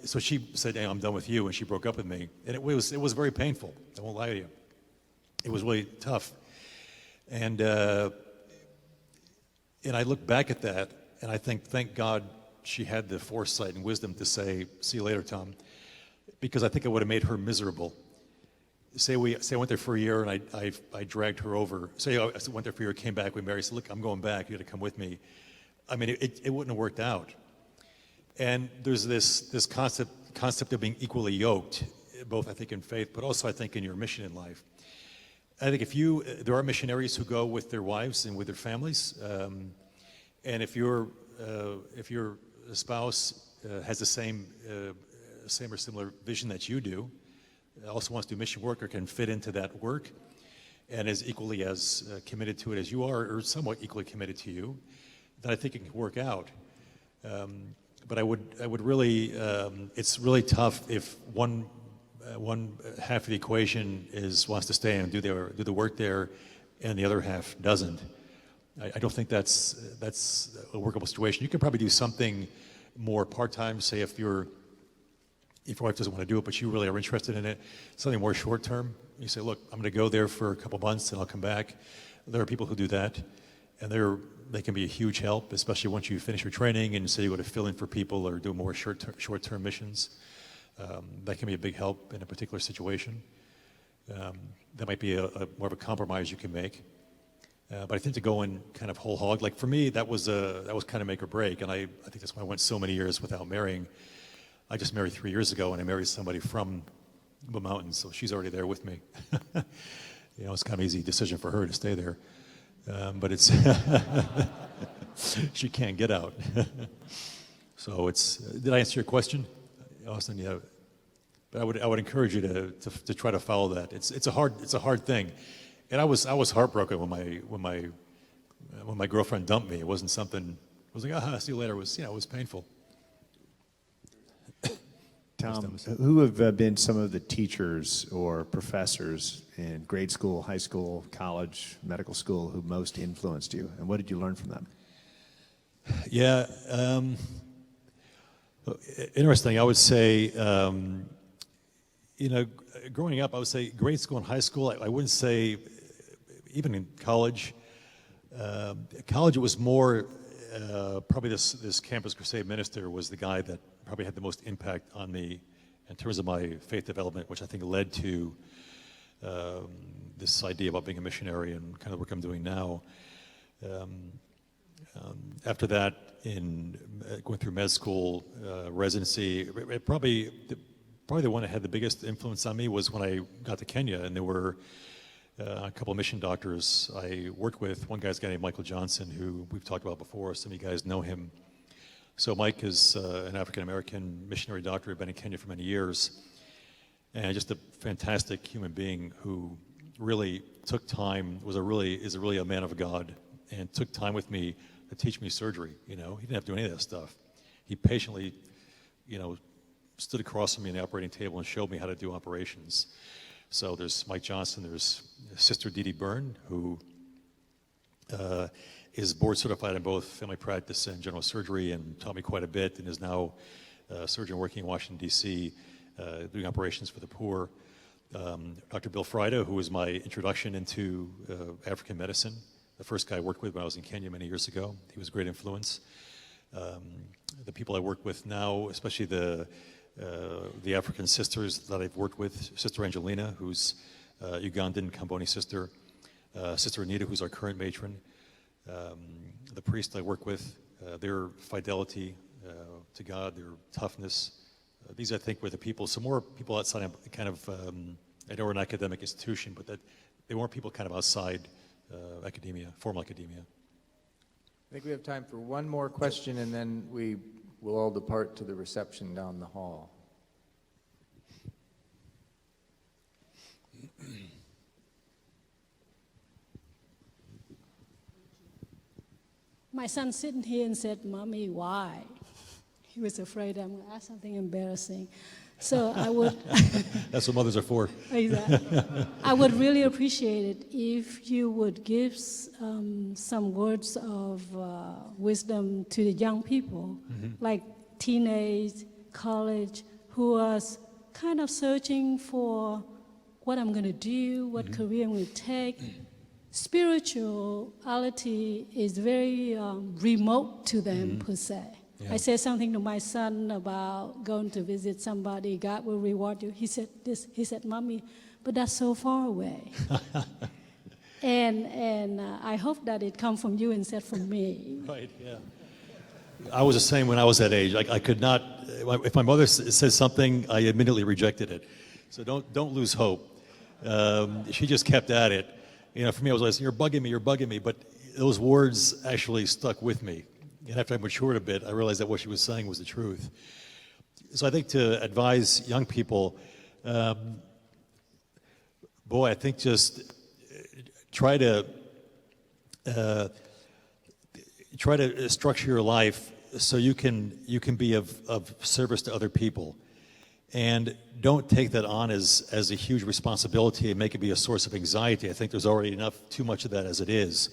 So she said, "Hey, I'm done with you," and she broke up with me. And it was very painful. I won't lie to you. It was really tough. And I look back at that, and I think, thank God she had the foresight and wisdom to say, "See you later, Tom," because I think it would have made her miserable. Say I went there for a year and I dragged her over. Say I went there for a year, came back, we married. Said, "Look, I'm going back. You got to come with me." I mean, it wouldn't have worked out. And there's this concept of being equally yoked, both I think in faith, but also I think in your mission in life. I think there are missionaries who go with their wives and with their families, and if your spouse has the same or similar vision that you do, also wants to do mission work or can fit into that work, and is equally as committed to it as you are, or somewhat equally committed to you, then I think it can work out. But I would really, it's really tough if one half of the equation wants to stay and do the work there, and the other half doesn't. I don't think that's a workable situation. You can probably do something more part-time, say if your wife doesn't want to do it, but you really are interested in it, something more short-term. You say, "Look, I'm going to go there for a couple months and I'll come back." There are people who do that, and they can be a huge help, especially once you finish your training and say you go to fill in for people or do more short-term missions. That can be a big help in a particular situation. That might be more of a compromise you can make. But I think to go in kind of whole hog, like for me, that was kind of make or break, and I think that's why I went so many years without marrying. I just married 3 years ago, and I married somebody from the mountains, so she's already there with me. It's kind of an easy decision for her to stay there, but it's she can't get out. So did I answer your question, Austin? Yeah. But I would encourage you to try to follow that. It's a hard thing, and I was heartbroken when my girlfriend dumped me. It wasn't something. I was like, see you later. It was painful. Tom, who have been some of the teachers or professors in grade school, high school, college, medical school who most influenced you, and what did you learn from them? Yeah, interesting. I would say, growing up, I would say grade school and high school. I wouldn't say, even in college. College, it was more probably this Campus Crusade minister was the guy that probably had the most impact on me in terms of my faith development, which I think led to this idea about being a missionary and kind of the work I'm doing now. After that, in going through med school, residency, probably the one that had the biggest influence on me was when I got to Kenya, and there were a couple of mission doctors I worked with. One guy's a guy named Michael Johnson, who we've talked about before. Some of you guys know him. So Mike is an African-American missionary doctor who'd been in Kenya for many years, and just a fantastic human being who really took time, is really a man of God, and took time with me to teach me surgery. He didn't have to do any of that stuff. He patiently, stood across from me on the operating table and showed me how to do operations. So there's Mike Johnson, there's Sister Dee Dee Byrne, who is board certified in both family practice and general surgery, and taught me quite a bit, and is now a surgeon working in Washington, D.C., doing operations for the poor. Dr. Bill Frieda, who was my introduction into African medicine, the first guy I worked with when I was in Kenya many years ago. He was a great influence. The people I work with now, especially the African sisters that I've worked with, Sister Angelina, who's Ugandan Kamboni sister, Sister Anita, who's our current matron, the priest I work with, their fidelity to God, their toughness. These, I think, were the people. So more people outside of kind of, I know we're an academic institution, but that they weren't people kind of outside academia, formal academia. I think we have time for one more question, and then we will all depart to the reception down the hall. My son sitting here and said, "Mommy, why?" He was afraid I'm going to ask something embarrassing. So I would... That's what mothers are for. Exactly. I would really appreciate it if you would give some words of wisdom to the young people, like teenage, college, who are kind of searching for what I'm going to do, what career I'm going to take. Spirituality is very remote to them, per se. Yeah. I said something to my son about going to visit somebody, God will reward you. He said this, he said, "Mommy, but that's so far away." and I hope that it comes from you instead from me. Right, yeah. I was the same when I was that age. I could not, if my mother said something, I immediately rejected it. So don't lose hope. She just kept at it. For me, I was like, you're bugging me, but those words actually stuck with me. And after I matured a bit, I realized that what she was saying was the truth. So I think to advise young people, I think just try to structure your life so you can be of service to other people. And don't take that on as a huge responsibility and make it be a source of anxiety. I think there's already too much of that as it is.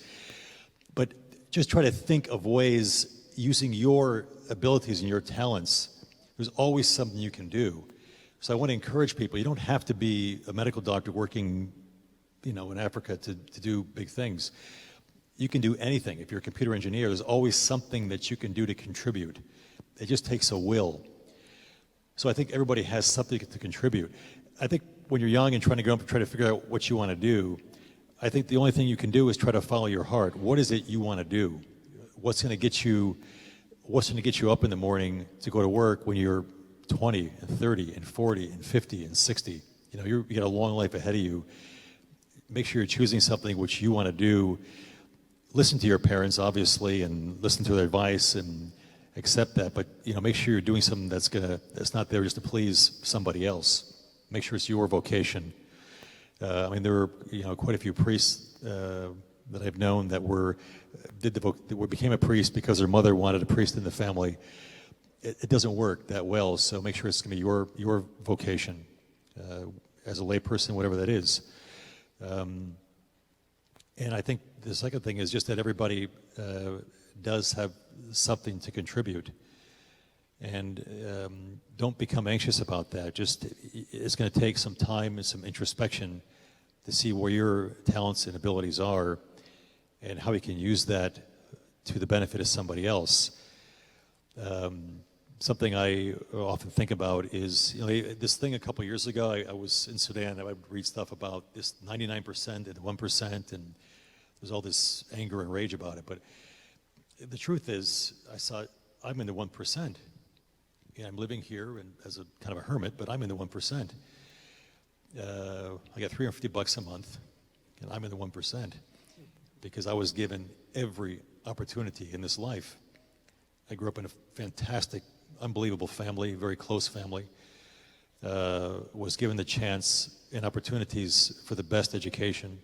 But just try to think of ways using your abilities and your talents. There's always something you can do. So I want to encourage people, you don't have to be a medical doctor working, in Africa to do big things. You can do anything. If you're a computer engineer, there's always something that you can do to contribute. It just takes a will. So I think everybody has something to contribute. I think when you're young and trying to grow up and try to figure out what you want to do, I think the only thing you can do is try to follow your heart. What is it you want to do? What's going to get you up in the morning to go to work when you're 20 and 30 and 40 and 50 and 60? You got a long life ahead of you. Make sure you're choosing something which you want to do. Listen to your parents, obviously, and listen to their advice and accept that. But make sure you're doing something that's not there just to please somebody else. Make sure it's your vocation. There were quite a few priests that I've known that became a priest because their mother wanted a priest in the family. It doesn't work that well, so make sure it's going to be your vocation as a layperson, whatever that is. And I think the second thing is just that everybody does have something to contribute. And don't become anxious about that. It's going to take some time and some introspection to see where your talents and abilities are and how you can use that to the benefit of somebody else. Something I often think about is, this thing a couple years ago, I was in Sudan, I would read stuff about this 99% and 1%, and there's all this anger and rage about it. But the truth is, I'm in the 1%. Yeah, I'm living here and as a kind of a hermit, but I'm in the 1%. I got $350 a month, and I'm in the 1% because I was given every opportunity in this life. I grew up in a fantastic, unbelievable family, very close family. Was given the chance and opportunities for the best education.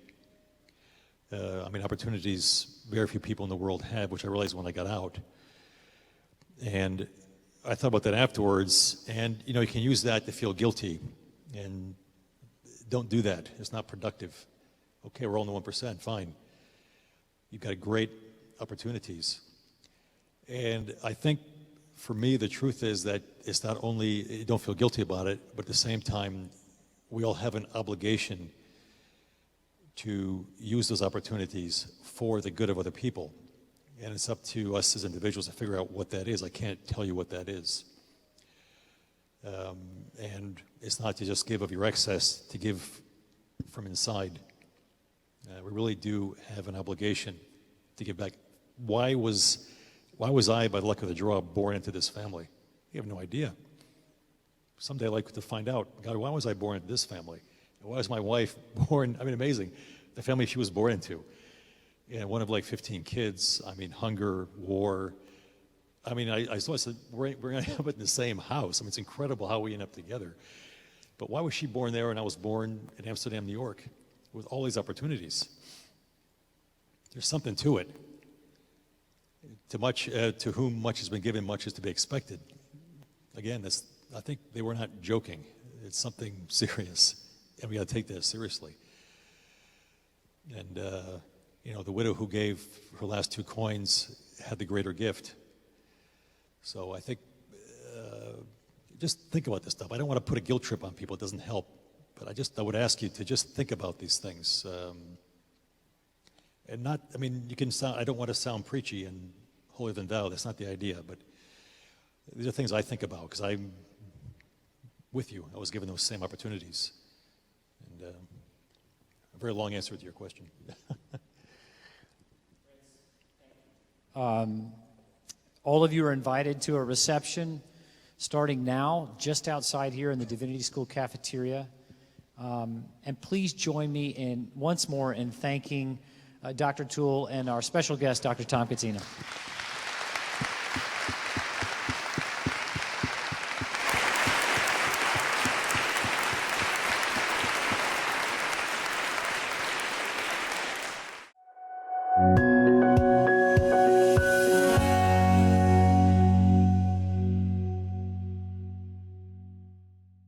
Opportunities very few people in the world have, which I realized when I got out. And I thought about that afterwards, and you can use that to feel guilty, and don't do that. It's not productive. Okay, we're all in the 1%, fine. You've got great opportunities. And I think for me, the truth is that it's not only, you don't feel guilty about it, but at the same time, we all have an obligation to use those opportunities for the good of other people. And it's up to us as individuals to figure out what that is. I can't tell you what that is. And it's not to just give of your excess, to give from inside. We really do have an obligation to give back. Why was I, by the luck of the draw, born into this family? You have no idea. Someday I'd like to find out, God, why was I born into this family? And why was my wife born? Amazing. The family she was born into. One of 15 kids. Hunger, war. I said, we're going to end up in the same house. It's incredible how we end up together. But why was she born there and I was born in Amsterdam, New York, with all these opportunities? There's something to it. To whom much has been given, much is to be expected. Again, I think they were not joking. It's something serious, and we got to take that seriously. And the widow who gave her last 2 coins had the greater gift. So I think just think about this stuff. I don't want to put a guilt trip on people; it doesn't help. But I would ask you to just think about these things, and not. You can sound. I don't want to sound preachy and holier than thou. That's not the idea. But these are things I think about because I'm with you. I was given those same opportunities. And a very long answer to your question. All of you are invited to a reception starting now, just outside here in the Divinity School cafeteria. And please join me once more in thanking Dr. Toole and our special guest, Dr. Tom Catena.